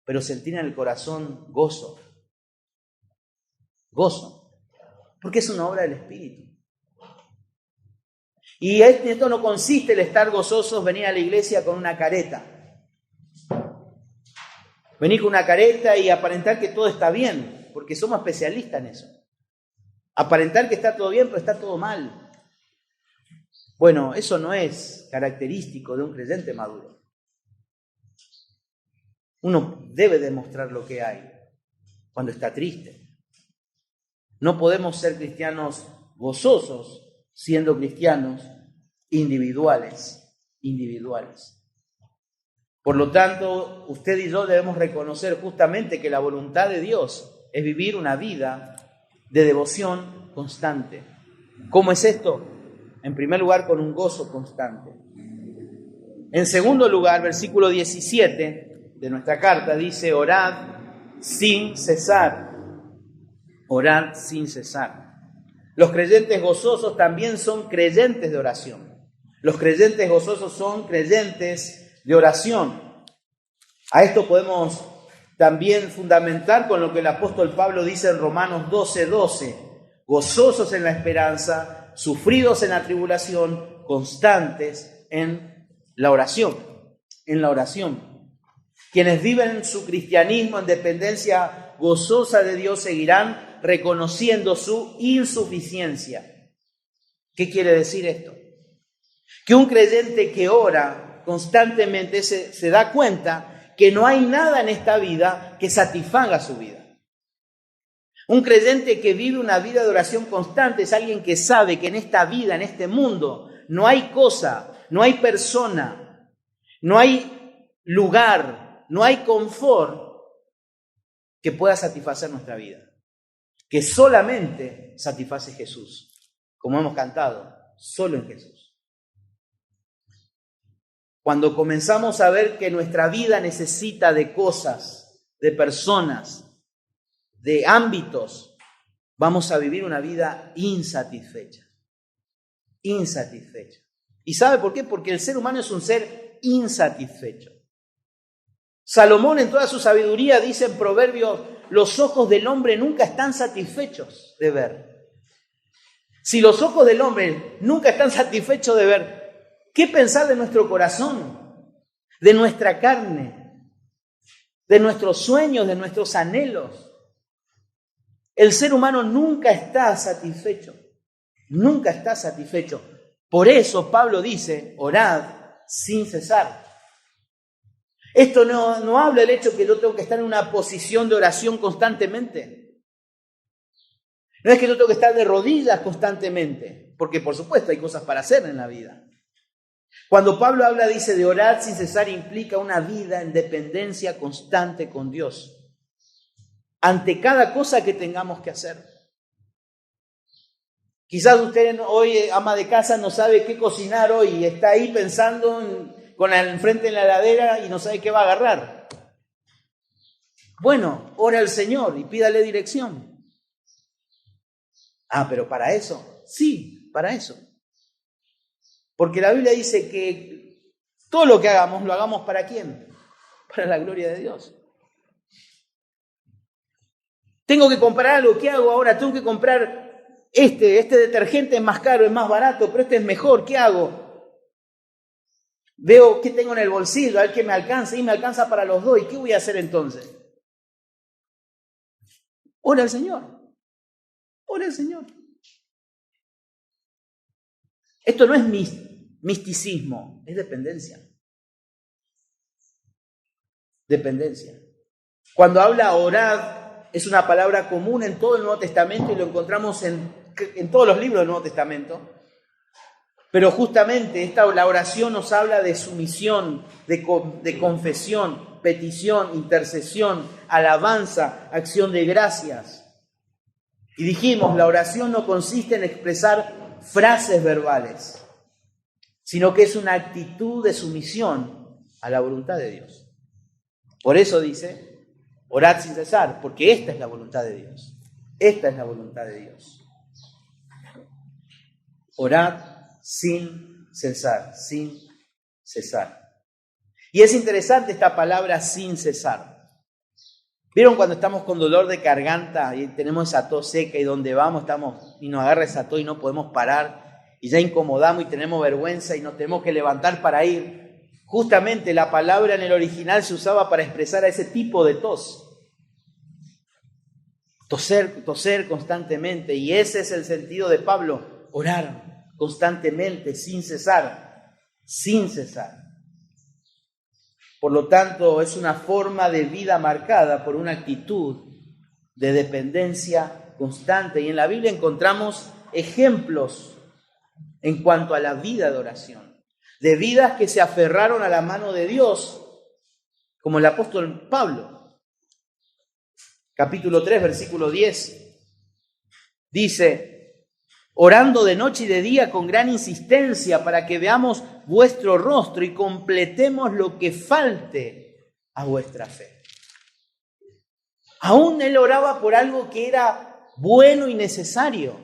pero sentir en el corazón gozo. Gozo. Porque es una obra del Espíritu. Y esto no consiste en estar gozosos, venir a la iglesia con una careta. Venir con una careta y aparentar que todo está bien, porque somos especialistas en eso. Aparentar que está todo bien, pero está todo mal. Bueno, eso no es característico de un creyente maduro. Uno debe demostrar lo que hay cuando está triste. No podemos ser cristianos gozosos siendo cristianos individuales. Por lo tanto, usted y yo debemos reconocer justamente que la voluntad de Dios es vivir una vida de devoción constante. ¿Cómo es esto? En primer lugar, con un gozo constante. En segundo lugar, versículo 17 de nuestra carta dice, orad sin cesar. Orad sin cesar. Los creyentes gozosos también son creyentes de oración. Los creyentes gozosos son creyentes de oración. A esto podemos también fundamentar con lo que el apóstol Pablo dice en Romanos 12:12. Gozosos en la esperanza, sufridos en la tribulación, constantes en la oración. Quienes viven su cristianismo en dependencia gozosa de Dios seguirán reconociendo su insuficiencia. ¿Qué quiere decir esto? Que un creyente que ora constantemente se da cuenta que no hay nada en esta vida que satisfaga su vida. Un creyente que vive una vida de oración constante es alguien que sabe que en esta vida, en este mundo, no hay cosa, no hay persona, no hay lugar, no hay confort que pueda satisfacer nuestra vida, que solamente satisface Jesús, como hemos cantado, solo en Jesús. Cuando comenzamos a ver que nuestra vida necesita de cosas, de personas, de ámbitos, vamos a vivir una vida insatisfecha. Insatisfecha. ¿Y sabe por qué? Porque el ser humano es un ser insatisfecho. Salomón en toda su sabiduría dice en Proverbios, los ojos del hombre nunca están satisfechos de ver. Si los ojos del hombre nunca están satisfechos de ver, ¿qué pensar de nuestro corazón, de nuestra carne, de nuestros sueños, de nuestros anhelos? El ser humano nunca está satisfecho, nunca está satisfecho. Por eso Pablo dice, orad sin cesar. Esto no habla del hecho que yo tengo que estar en una posición de oración constantemente. No es que yo tengo que estar de rodillas constantemente, porque por supuesto hay cosas para hacer en la vida. Cuando Pablo habla, dice, de orar sin cesar, implica una vida en dependencia constante con Dios, ante cada cosa que tengamos que hacer. Quizás usted hoy, ama de casa, no sabe qué cocinar hoy y está ahí pensando con el enfrente en la heladera y no sabe qué va a agarrar. Bueno, ora al Señor y pídale dirección. Pero para eso, sí, para eso. Porque la Biblia dice que todo lo que hagamos, lo hagamos ¿para quién? Para la gloria de Dios. Tengo que comprar algo, ¿qué hago ahora? Tengo que comprar este detergente es más caro, es más barato, pero este es mejor, ¿qué hago? Veo qué tengo en el bolsillo, a ver qué me alcanza, y me alcanza para los dos, ¿y qué voy a hacer entonces? Ora al Señor, ora al Señor. Esto no es misticismo, es dependencia. Dependencia. Cuando habla orad, es una palabra común en todo el Nuevo Testamento y lo encontramos en todos los libros del Nuevo Testamento. Pero justamente la oración nos habla de sumisión, de confesión, petición, intercesión, alabanza, acción de gracias. Y dijimos, la oración no consiste en expresar frases verbales, sino que es una actitud de sumisión a la voluntad de Dios. Por eso dice, orad sin cesar, porque esta es la voluntad de Dios. Esta es la voluntad de Dios. Orad sin cesar, sin cesar. Y es interesante esta palabra sin cesar. ¿Vieron cuando estamos con dolor de garganta y tenemos esa tos seca y donde vamos y nos agarra esa tos y no podemos parar y ya incomodamos y tenemos vergüenza y nos tenemos que levantar para ir? Justamente la palabra en el original se usaba para expresar a ese tipo de tos. Toser constantemente, y ese es el sentido de Pablo, orar constantemente, sin cesar, sin cesar. Por lo tanto, es una forma de vida marcada por una actitud de dependencia constante. Y en la Biblia encontramos ejemplos en cuanto a la vida de oración, de vidas que se aferraron a la mano de Dios, como el apóstol Pablo. Capítulo 3, versículo 10, dice, orando de noche y de día con gran insistencia para que veamos vuestro rostro y completemos lo que falte a vuestra fe. Aún él oraba por algo que era bueno y necesario.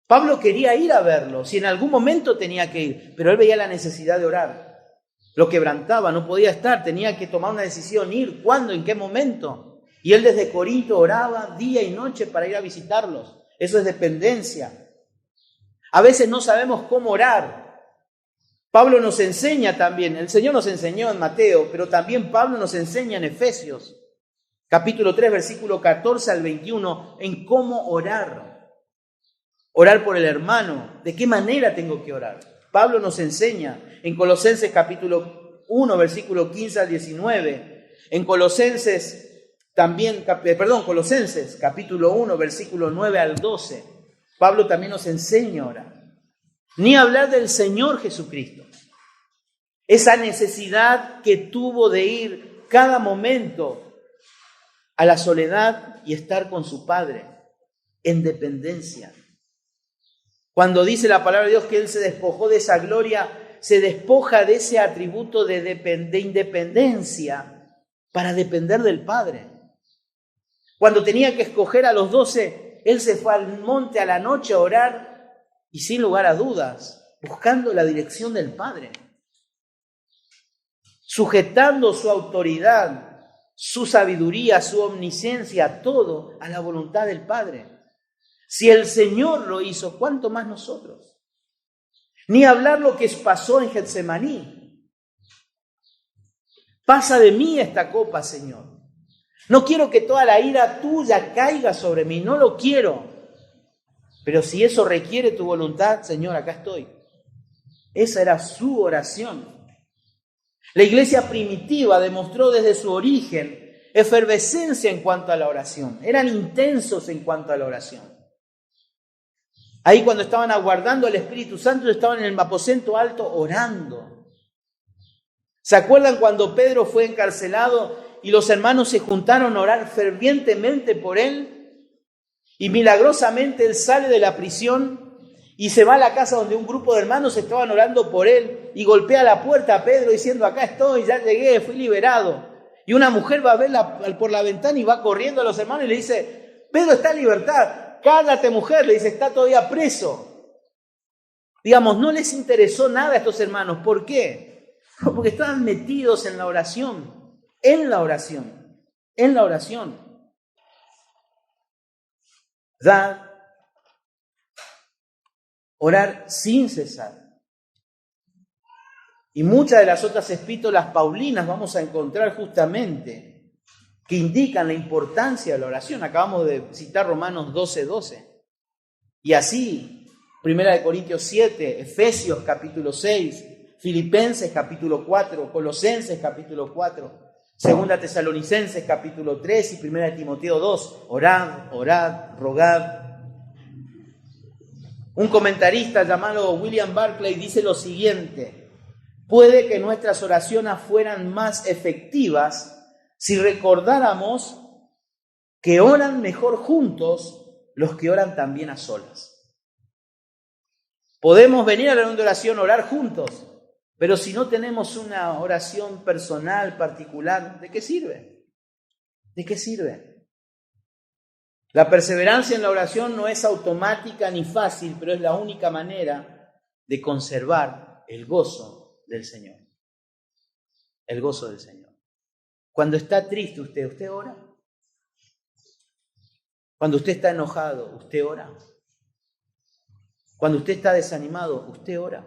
Pablo quería ir a verlo, si en algún momento tenía que ir, pero él veía la necesidad de orar. Lo quebrantaba, no podía estar, tenía que tomar una decisión, ir, ¿cuándo, en qué momento? Y él desde Corinto oraba día y noche para ir a visitarlos. Eso es dependencia. A veces no sabemos cómo orar. Pablo nos enseña también, el Señor nos enseñó en Mateo, pero también Pablo nos enseña en Efesios, capítulo 3, versículo 14 al 21, en cómo orar. Orar por el hermano, ¿de qué manera tengo que orar? Pablo nos enseña en Colosenses capítulo 1, versículo 15 al 19, en Colosenses capítulo 1, versículo 9 al 12. Pablo también nos enseña a orar. Ni hablar del Señor Jesucristo. esa necesidad que tuvo de ir cada momento a la soledad y estar con su Padre en dependencia. Cuando dice la palabra de Dios que Él se despojó de esa gloria, se despoja de ese atributo de independencia para depender del Padre. Cuando tenía que escoger a los 12, Él se fue al monte a la noche a orar y sin lugar a dudas, buscando la dirección del Padre, sujetando su autoridad, su sabiduría, su omnisciencia, todo a la voluntad del Padre. Si el Señor lo hizo, ¿cuánto más nosotros? Ni hablar lo que pasó en Getsemaní. Pasa de mí esta copa, Señor. No quiero que toda la ira tuya caiga sobre mí, no lo quiero. Pero si eso requiere tu voluntad, Señor, acá estoy. Esa era su oración. La iglesia primitiva demostró desde su origen efervescencia en cuanto a la oración. Eran intensos en cuanto a la oración. Ahí cuando estaban aguardando al Espíritu Santo, estaban en el aposento alto orando. ¿Se acuerdan cuando Pedro fue encarcelado y los hermanos se juntaron a orar fervientemente por él? Y milagrosamente él sale de la prisión y se va a la casa donde un grupo de hermanos estaban orando por él y golpea la puerta a Pedro diciendo: acá estoy, ya llegué, fui liberado. Y una mujer va a ver por la ventana y va corriendo a los hermanos y le dice: Pedro está en libertad. Cállate, mujer, le dice, está todavía preso. Digamos, no les interesó nada a estos hermanos. ¿Por qué? Porque estaban metidos en la oración, en la oración. Orar sin cesar. Y muchas de las otras epístolas paulinas vamos a encontrar justamente que indican la importancia de la oración. Acabamos de citar Romanos 12:12. Y así, 1 Corintios 7, Efesios capítulo 6, Filipenses capítulo 4, Colosenses capítulo 4, 2 Tesalonicenses capítulo 3 y 1 Timoteo 2. Orad, orad, rogad. Un comentarista llamado William Barclay dice lo siguiente: puede que nuestras oraciones fueran más efectivas si recordáramos que oran mejor juntos los que oran también a solas. Podemos venir a la reunión de oración, orar juntos, pero si no tenemos una oración personal, particular, ¿de qué sirve? ¿De qué sirve? La perseverancia en la oración no es automática ni fácil, pero es la única manera de conservar el gozo del Señor. El gozo del Señor. Cuando está triste usted ora. Cuando usted está enojado, usted ora. Cuando usted está desanimado, usted ora.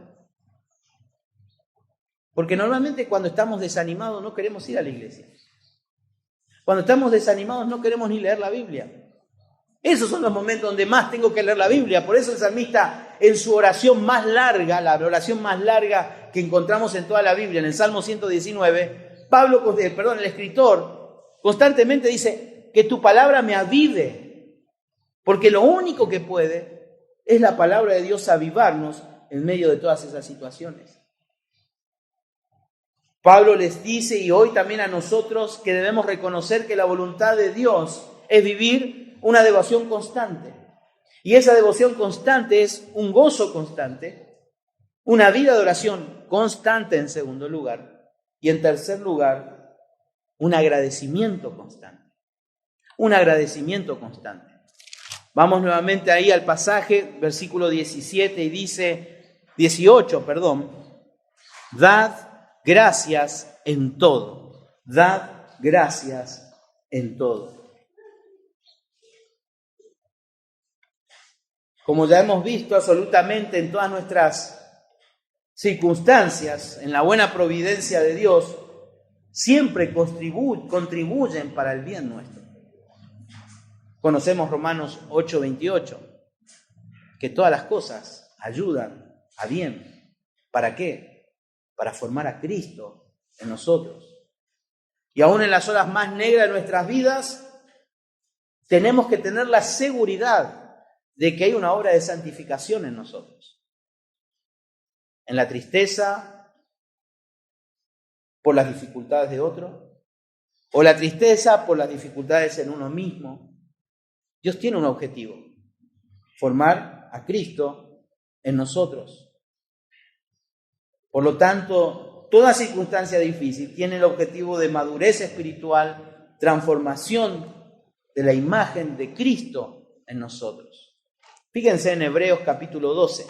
Porque normalmente cuando estamos desanimados no queremos ir a la iglesia. Cuando estamos desanimados no queremos ni leer la Biblia. Esos son los momentos donde más tengo que leer la Biblia. Por eso el salmista, en su oración más larga, la oración más larga que encontramos en toda la Biblia, en el Salmo 119, el escritor constantemente dice: que tu palabra me avive, porque lo único que puede es la palabra de Dios avivarnos en medio de todas esas situaciones. Pablo les dice, y hoy también a nosotros, que debemos reconocer que la voluntad de Dios es vivir una devoción constante. Y esa devoción constante es un gozo constante, una vida de oración constante en segundo lugar. Y en tercer lugar, un agradecimiento constante. Un agradecimiento constante. Vamos nuevamente ahí al pasaje, versículo 18 y dice, dad gracias en todo. Dad gracias en todo. Como ya hemos visto absolutamente en todas nuestras circunstancias, en la buena providencia de Dios, siempre contribuyen para el bien nuestro. Conocemos Romanos 8:28, que todas las cosas ayudan a bien. ¿Para qué? Para formar a Cristo en nosotros. Y aún en las horas más negras de nuestras vidas, tenemos que tener la seguridad de que hay una obra de santificación en nosotros. En la tristeza, por las dificultades de otro, o la tristeza por las dificultades en uno mismo. Dios tiene un objetivo: formar a Cristo en nosotros. Por lo tanto, toda circunstancia difícil tiene el objetivo de madurez espiritual, transformación de la imagen de Cristo en nosotros. Fíjense en Hebreos capítulo 12.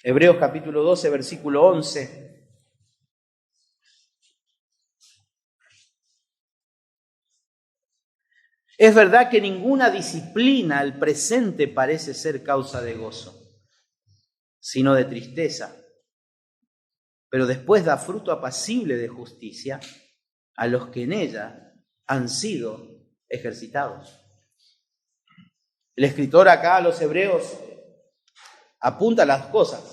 Hebreos capítulo 12, versículo 11. Es verdad que ninguna disciplina al presente parece ser causa de gozo, sino de tristeza, pero después da fruto apacible de justicia a los que en ella han sido ejercitados. El escritor acá a los hebreos apunta a las cosas.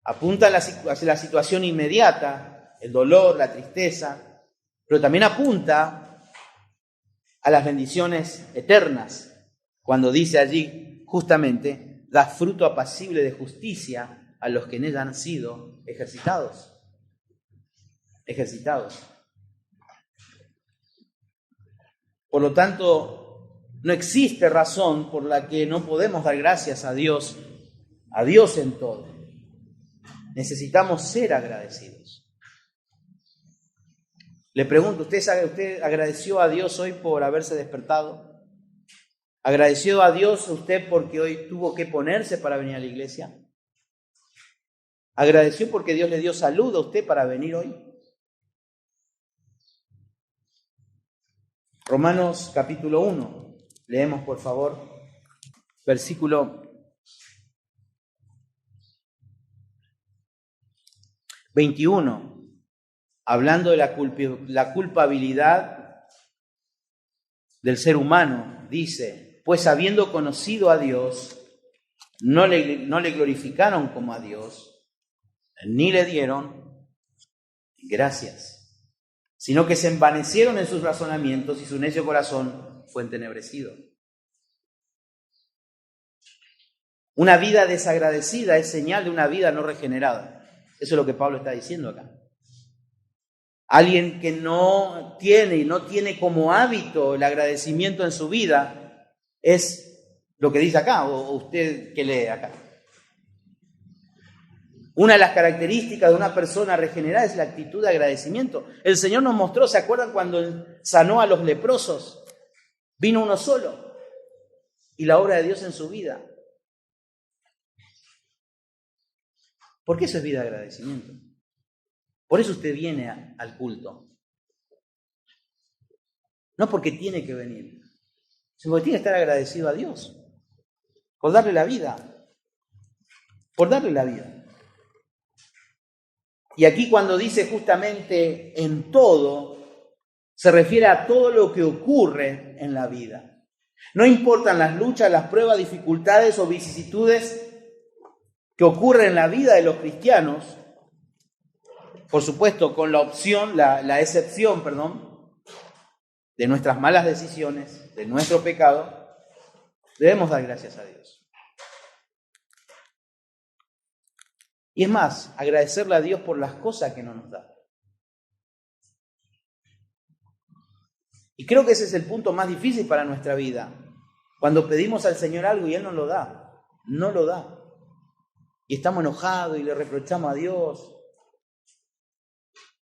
Apunta hacia la situación inmediata, el dolor, la tristeza, pero también apunta a las bendiciones eternas, cuando dice allí justamente, da fruto apacible de justicia a los que en ella han sido ejercitados. Por lo tanto, no existe razón por la que no podemos dar gracias a Dios en todo. Necesitamos ser agradecidos. Le pregunto, ¿usted agradeció a Dios hoy por haberse despertado? ¿Agradeció a Dios usted porque hoy tuvo que ponerse para venir a la iglesia? ¿Agradeció porque Dios le dio salud a usted para venir hoy? Romanos capítulo 1. Leemos, por favor, versículo 21, hablando de la culpabilidad del ser humano, dice: pues habiendo conocido a Dios, no le glorificaron como a Dios, ni le dieron gracias, sino que se envanecieron en sus razonamientos y su necio corazón fue entenebrecido. Una vida desagradecida es señal de una vida no regenerada. Eso es lo que Pablo está diciendo acá. Alguien que no tiene como hábito el agradecimiento en su vida, es lo que dice acá, o usted que lee acá. Una de las características de una persona regenerada es la actitud de agradecimiento. El Señor nos mostró, ¿se acuerdan cuando Él sanó a los leprosos? Vino uno solo, y la obra de Dios en su vida. Porque eso es vida de agradecimiento. Por eso usted viene al culto. No porque tiene que venir, sino porque tiene que estar agradecido a Dios por darle la vida. Y aquí cuando dice justamente en todo, se refiere a todo lo que ocurre en la vida. No importan las luchas, las pruebas, dificultades o vicisitudes que ocurren en la vida de los cristianos, por supuesto con la excepción de nuestras malas decisiones, de nuestro pecado, debemos dar gracias a Dios. Y es más, agradecerle a Dios por las cosas que no nos da. Y creo que ese es el punto más difícil para nuestra vida. Cuando pedimos al Señor algo y Él no lo da. Y estamos enojados y le reprochamos a Dios.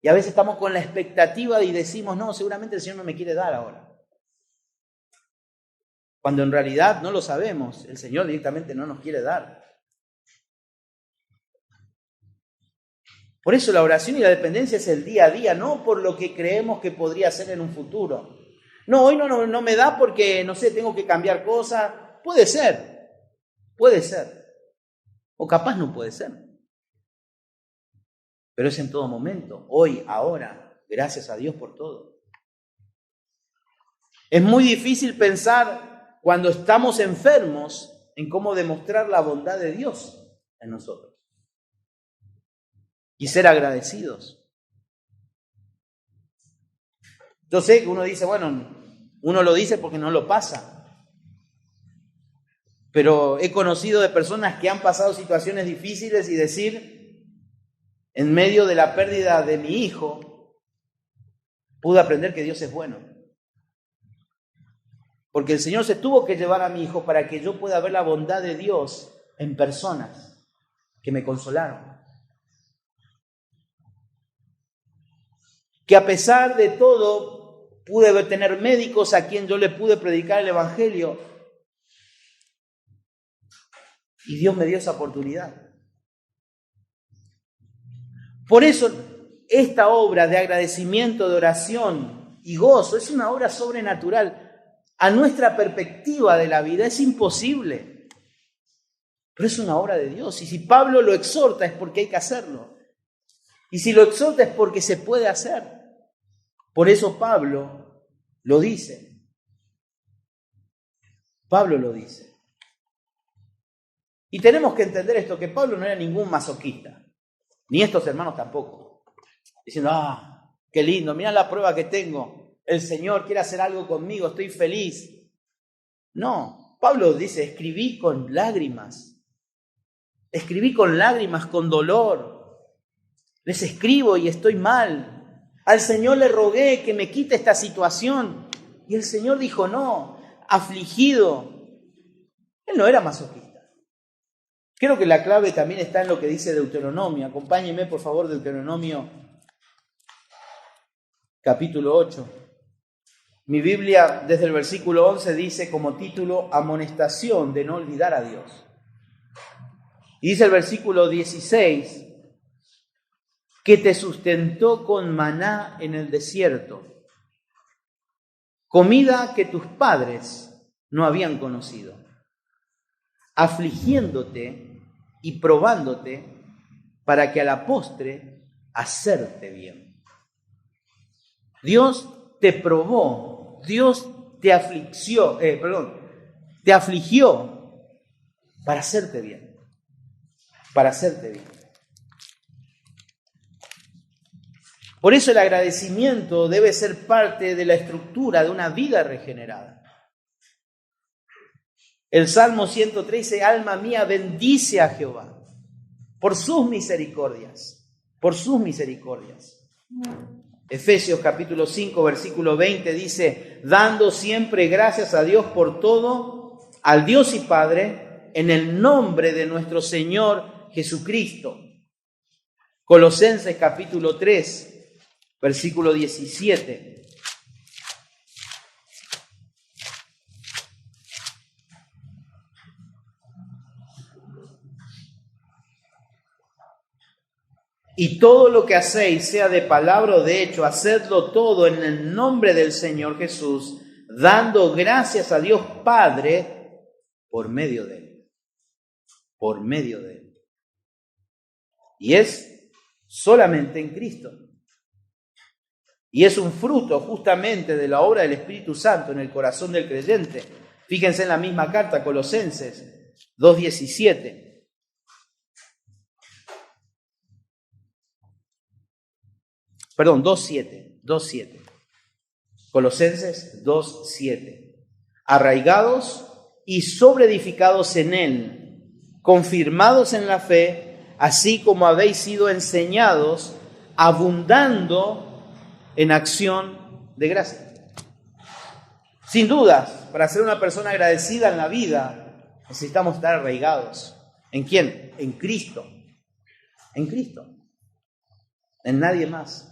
Y a veces estamos con la expectativa y decimos, no, seguramente el Señor no me quiere dar ahora. Cuando en realidad no lo sabemos, el Señor directamente no nos quiere dar. Por eso la oración y la dependencia es el día a día, no por lo que creemos que podría ser en un futuro. No, hoy no me da porque, no sé, tengo que cambiar cosas. Puede ser. O capaz no puede ser. Pero es en todo momento, hoy, ahora, gracias a Dios por todo. Es muy difícil pensar cuando estamos enfermos en cómo demostrar la bondad de Dios en nosotros y ser agradecidos. Yo sé que uno dice, bueno, uno lo dice porque no lo pasa. Pero he conocido de personas que han pasado situaciones difíciles y decir, en medio de la pérdida de mi hijo, pude aprender que Dios es bueno. Porque el Señor se tuvo que llevar a mi hijo para que yo pueda ver la bondad de Dios en personas que me consolaron. Que a pesar de todo, pude tener médicos a quien yo le pude predicar el Evangelio. Y Dios me dio esa oportunidad. Por eso, esta obra de agradecimiento, de oración y gozo es una obra sobrenatural. A nuestra perspectiva de la vida es imposible. Pero es una obra de Dios. Y si Pablo lo exhorta es porque hay que hacerlo. Y si lo exhorta es porque se puede hacer. Por eso Pablo lo dice. Pablo lo dice. Y tenemos que entender esto, que Pablo no era ningún masoquista. Ni estos hermanos tampoco. Diciendo, qué lindo, mirá la prueba que tengo. El Señor quiere hacer algo conmigo, estoy feliz. No, Pablo dice, escribí con lágrimas. Escribí con lágrimas, con dolor. Les escribo y estoy mal. Al Señor le rogué que me quite esta situación. Y el Señor dijo, no, afligido. Él no era masoquista. Creo que la clave también está en lo que dice Deuteronomio. Acompáñenme, por favor, Deuteronomio, capítulo 8. Mi Biblia, desde el versículo 11, dice como título, amonestación de no olvidar a Dios. Y dice el versículo 16, que te sustentó con maná en el desierto, comida que tus padres no habían conocido, afligiéndote y probándote para que a la postre hacerte bien. Dios te probó, Dios te afligió para hacerte bien, para hacerte bien. Por eso el agradecimiento debe ser parte de la estructura de una vida regenerada. El Salmo 113, alma mía, bendice a Jehová por sus misericordias, por sus misericordias. Efesios capítulo 5, versículo 20 dice, dando siempre gracias a Dios por todo, al Dios y Padre, en el nombre de nuestro Señor Jesucristo. Colosenses capítulo 3, versículo 17. Y todo lo que hacéis, sea de palabra o de hecho, hacedlo todo en el nombre del Señor Jesús, dando gracias a Dios Padre por medio de Él. Por medio de Él. Y es solamente en Cristo. Y es un fruto justamente de la obra del Espíritu Santo en el corazón del creyente. Fíjense en la misma carta, Colosenses 2:17. Perdón, 2:7. Colosenses 2:7. Arraigados y sobreedificados en Él, confirmados en la fe, así como habéis sido enseñados, abundando en acción de gracia. Sin dudas, para ser una persona agradecida en la vida, necesitamos estar arraigados. ¿En quién? En Cristo. En Cristo. En nadie más.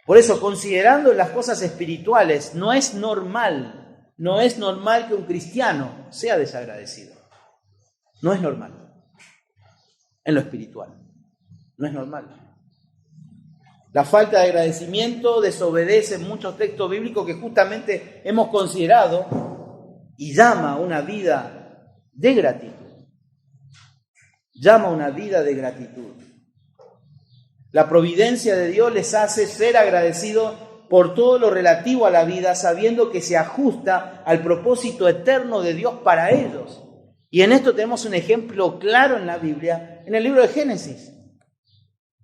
Por eso, considerando las cosas espirituales, no es normal que un cristiano sea desagradecido. No es normal. En lo espiritual. No es normal. La falta de agradecimiento desobedece muchos textos bíblicos que justamente hemos considerado y llama a una vida de gratitud. Llama a una vida de gratitud. La providencia de Dios les hace ser agradecidos por todo lo relativo a la vida, sabiendo que se ajusta al propósito eterno de Dios para ellos. Y en esto tenemos un ejemplo claro en la Biblia, en el libro de Génesis.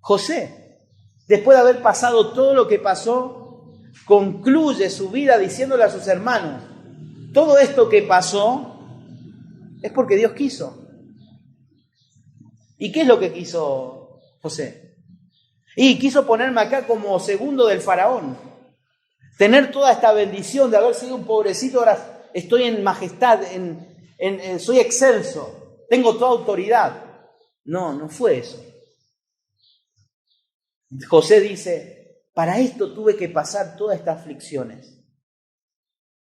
José. después de haber pasado todo lo que pasó, concluye su vida diciéndole a sus hermanos, todo esto que pasó es porque Dios quiso. ¿Y qué es lo que quiso José? Y quiso ponerme acá como segundo del faraón. Tener toda esta bendición de haber sido un pobrecito, ahora estoy en majestad, soy excelso, tengo toda autoridad. No fue eso. José dice, para esto tuve que pasar todas estas aflicciones,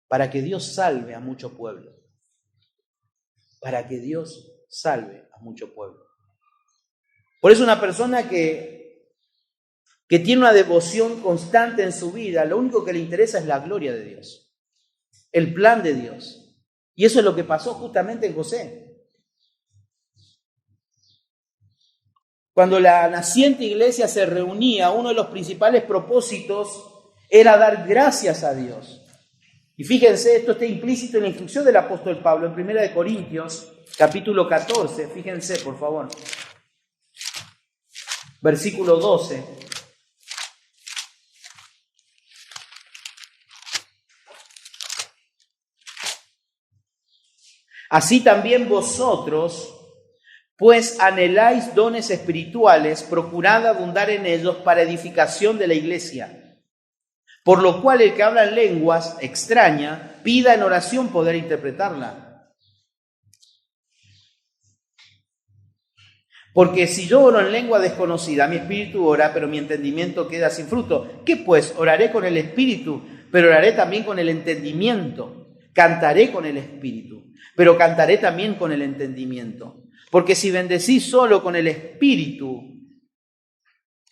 para que Dios salve a mucho pueblo. Para que Dios salve a mucho pueblo. Por eso una persona que tiene una devoción constante en su vida, lo único que le interesa es la gloria de Dios, el plan de Dios. Y eso es lo que pasó justamente en José. Cuando la naciente iglesia se reunía, uno de los principales propósitos era dar gracias a Dios. Y fíjense, esto está implícito en la instrucción del apóstol Pablo en 1 Corintios, capítulo 14. Fíjense, por favor. Versículo 12. Así también vosotros, pues anheláis dones espirituales, procurad abundar en ellos para edificación de la iglesia. Por lo cual el que habla en lenguas extraña, pida en oración poder interpretarla. Porque si yo oro en lengua desconocida, mi espíritu ora, pero mi entendimiento queda sin fruto. ¿Qué pues? Oraré con el espíritu, pero oraré también con el entendimiento. Cantaré con el espíritu, pero cantaré también con el entendimiento. Porque si bendecís solo con el espíritu,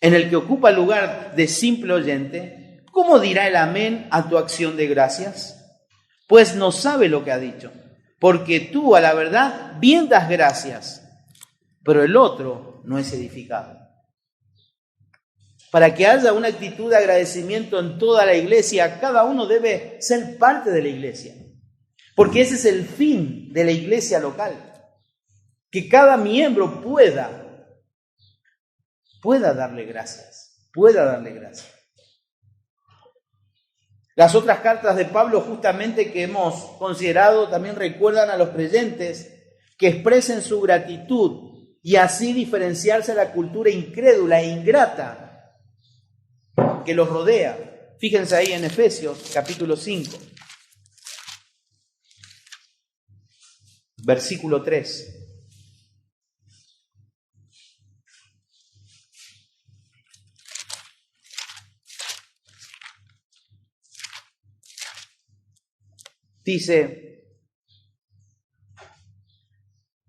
en el que ocupa el lugar de simple oyente, ¿cómo dirá el amén a tu acción de gracias? Pues no sabe lo que ha dicho, porque tú a la verdad bien das gracias, pero el otro no es edificado. Para que haya una actitud de agradecimiento en toda la iglesia, cada uno debe ser parte de la iglesia. Porque ese es el fin de la iglesia local. Que cada miembro pueda darle gracias. Las otras cartas de Pablo justamente que hemos considerado también recuerdan a los creyentes que expresen su gratitud y así diferenciarse de la cultura incrédula e ingrata que los rodea. Fíjense ahí en Efesios capítulo 5, versículo 3. Dice,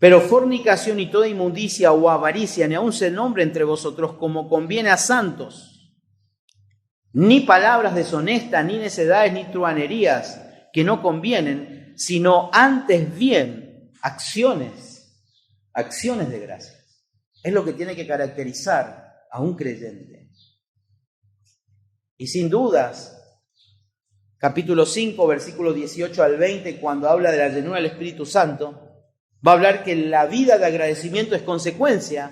pero fornicación y toda inmundicia o avaricia ni aun se nombre entre vosotros como conviene a santos, ni palabras deshonestas, ni necedades, ni truhanerías que no convienen, sino antes bien acciones de gracias. Es lo que tiene que caracterizar a un creyente. Y sin dudas, capítulo 5, versículos 18 al 20, cuando habla de la llenura del Espíritu Santo, va a hablar que la vida de agradecimiento es consecuencia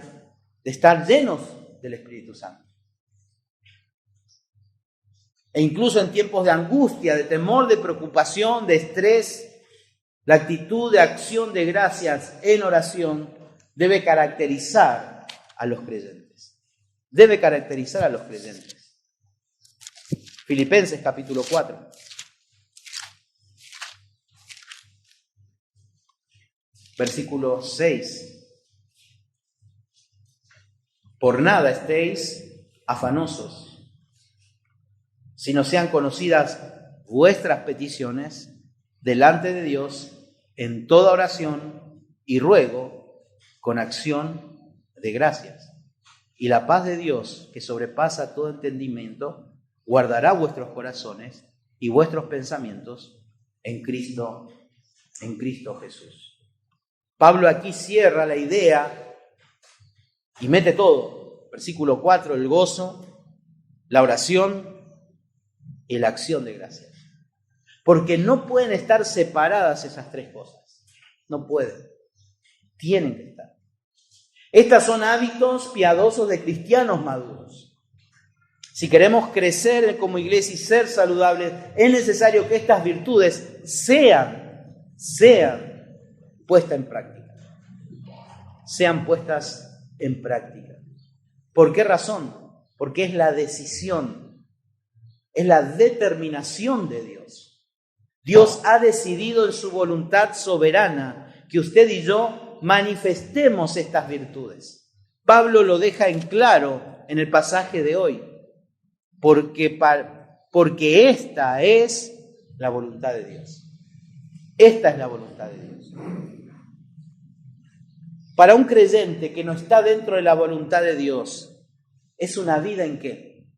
de estar llenos del Espíritu Santo. E incluso en tiempos de angustia, de temor, de preocupación, de estrés, la actitud de acción de gracias en oración debe caracterizar a los creyentes. Filipenses capítulo 4. Versículo 6. Por nada estéis afanosos, sino sean conocidas vuestras peticiones delante de Dios en toda oración y ruego con acción de gracias. Y la paz de Dios, que sobrepasa todo entendimiento, guardará vuestros corazones y vuestros pensamientos en Cristo Jesús. Pablo aquí cierra la idea y mete todo. Versículo 4, el gozo, la oración y la acción de gracias. Porque no pueden estar separadas esas tres cosas. No pueden. Tienen que estar. Estas son hábitos piadosos de cristianos maduros. Si queremos crecer como iglesia y ser saludables, es necesario que estas virtudes sean puestas en práctica. Sean puestas en práctica. ¿Por qué razón? Porque es la decisión, es la determinación de Dios. Dios ha decidido en su voluntad soberana que usted y yo manifestemos estas virtudes. Pablo lo deja en claro en el pasaje de hoy, porque esta es la voluntad de Dios. Esta es la voluntad de Dios. Para un creyente que no está dentro de la voluntad de Dios, ¿es una vida en qué?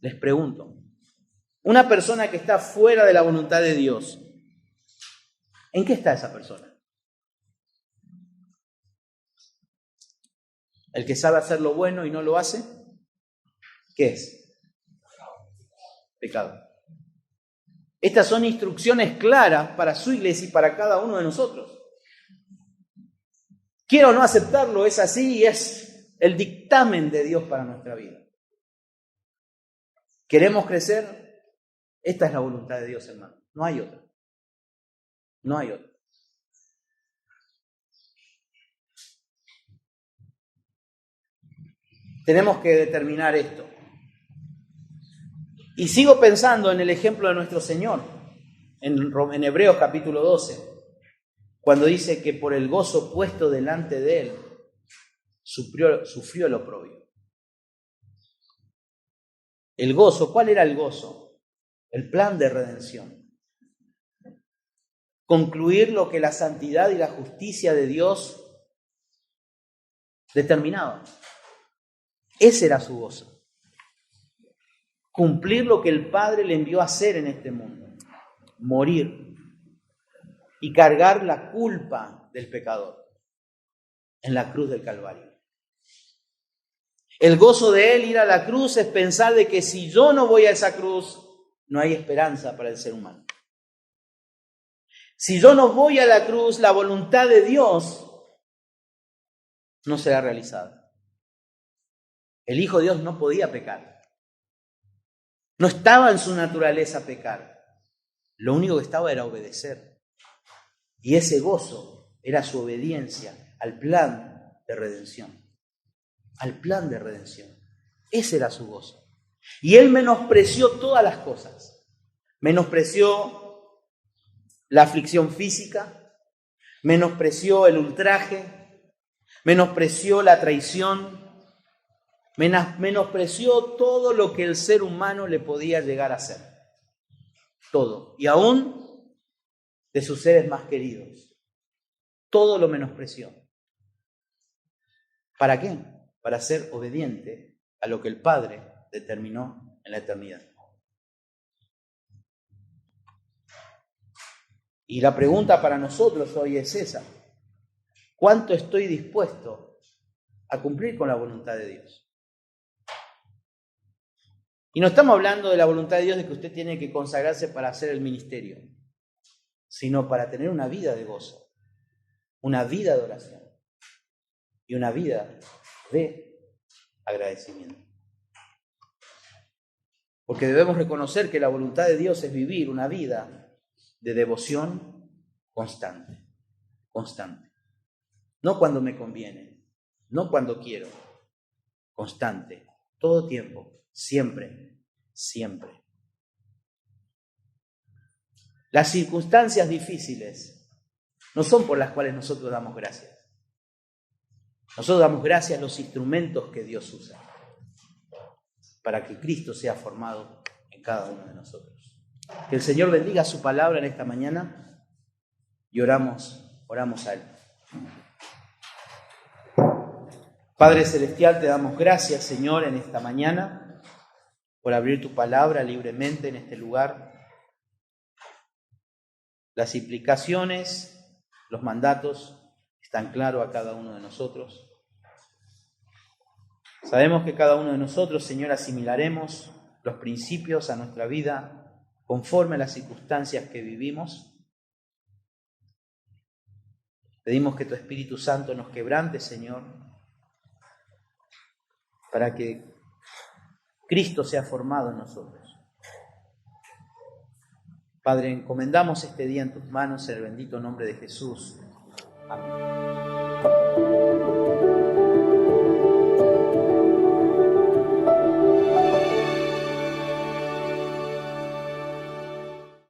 Les pregunto. Una persona que está fuera de la voluntad de Dios, ¿en qué está esa persona? ¿El que sabe hacer lo bueno y no lo hace? ¿Qué es? Pecado. Estas son instrucciones claras para su iglesia y para cada uno de nosotros. Quiero o no aceptarlo, es así y es el dictamen de Dios para nuestra vida. ¿Queremos crecer? Esta es la voluntad de Dios, hermano. No hay otra. No hay otra. Tenemos que determinar esto. Y sigo pensando en el ejemplo de nuestro Señor, en Hebreos capítulo 12, cuando dice que por el gozo puesto delante de Él, sufrió el oprobio. El gozo, ¿cuál era el gozo? El plan de redención. Concluir lo que la santidad y la justicia de Dios determinaban. Ese era su gozo. Cumplir lo que el Padre le envió a hacer en este mundo. Morir y cargar la culpa del pecador en la cruz del Calvario. El gozo de Él ir a la cruz es pensar de que si yo no voy a esa cruz, no hay esperanza para el ser humano. Si yo no voy a la cruz, la voluntad de Dios no será realizada. El Hijo de Dios no podía pecar. No estaba en su naturaleza pecar. Lo único que estaba era obedecer. Y ese gozo era su obediencia al plan de redención. Al plan de redención. Ese era su gozo. Y Él menospreció todas las cosas. Menospreció la aflicción física, menospreció el ultraje, menospreció la traición, menospreció todo lo que el ser humano le podía llegar a hacer. Todo. Y aún de sus seres más queridos. Todo lo menospreció. ¿Para qué? Para ser obediente a lo que el Padre determinó en la eternidad. Y la pregunta para nosotros hoy es esa. ¿Cuánto estoy dispuesto a cumplir con la voluntad de Dios? Y no estamos hablando de la voluntad de Dios de que usted tiene que consagrarse para hacer el ministerio, sino para tener una vida de gozo, una vida de oración y una vida de agradecimiento. Porque debemos reconocer que la voluntad de Dios es vivir una vida de devoción constante. No cuando me conviene, no cuando quiero, constante, todo tiempo, siempre. Las circunstancias difíciles no son por las cuales nosotros damos gracias. Nosotros damos gracias a los instrumentos que Dios usa para que Cristo sea formado en cada uno de nosotros. Que el Señor bendiga su palabra en esta mañana y oramos a Él. Padre Celestial, te damos gracias, Señor, en esta mañana por abrir tu palabra libremente en este lugar. Las implicaciones, los mandatos están claros a cada uno de nosotros. Sabemos que cada uno de nosotros, Señor, asimilaremos los principios a nuestra vida conforme a las circunstancias que vivimos. Pedimos que tu Espíritu Santo nos quebrante, Señor, para que Cristo sea formado en nosotros. Padre, encomendamos este día en tus manos, en el bendito nombre de Jesús. Amén.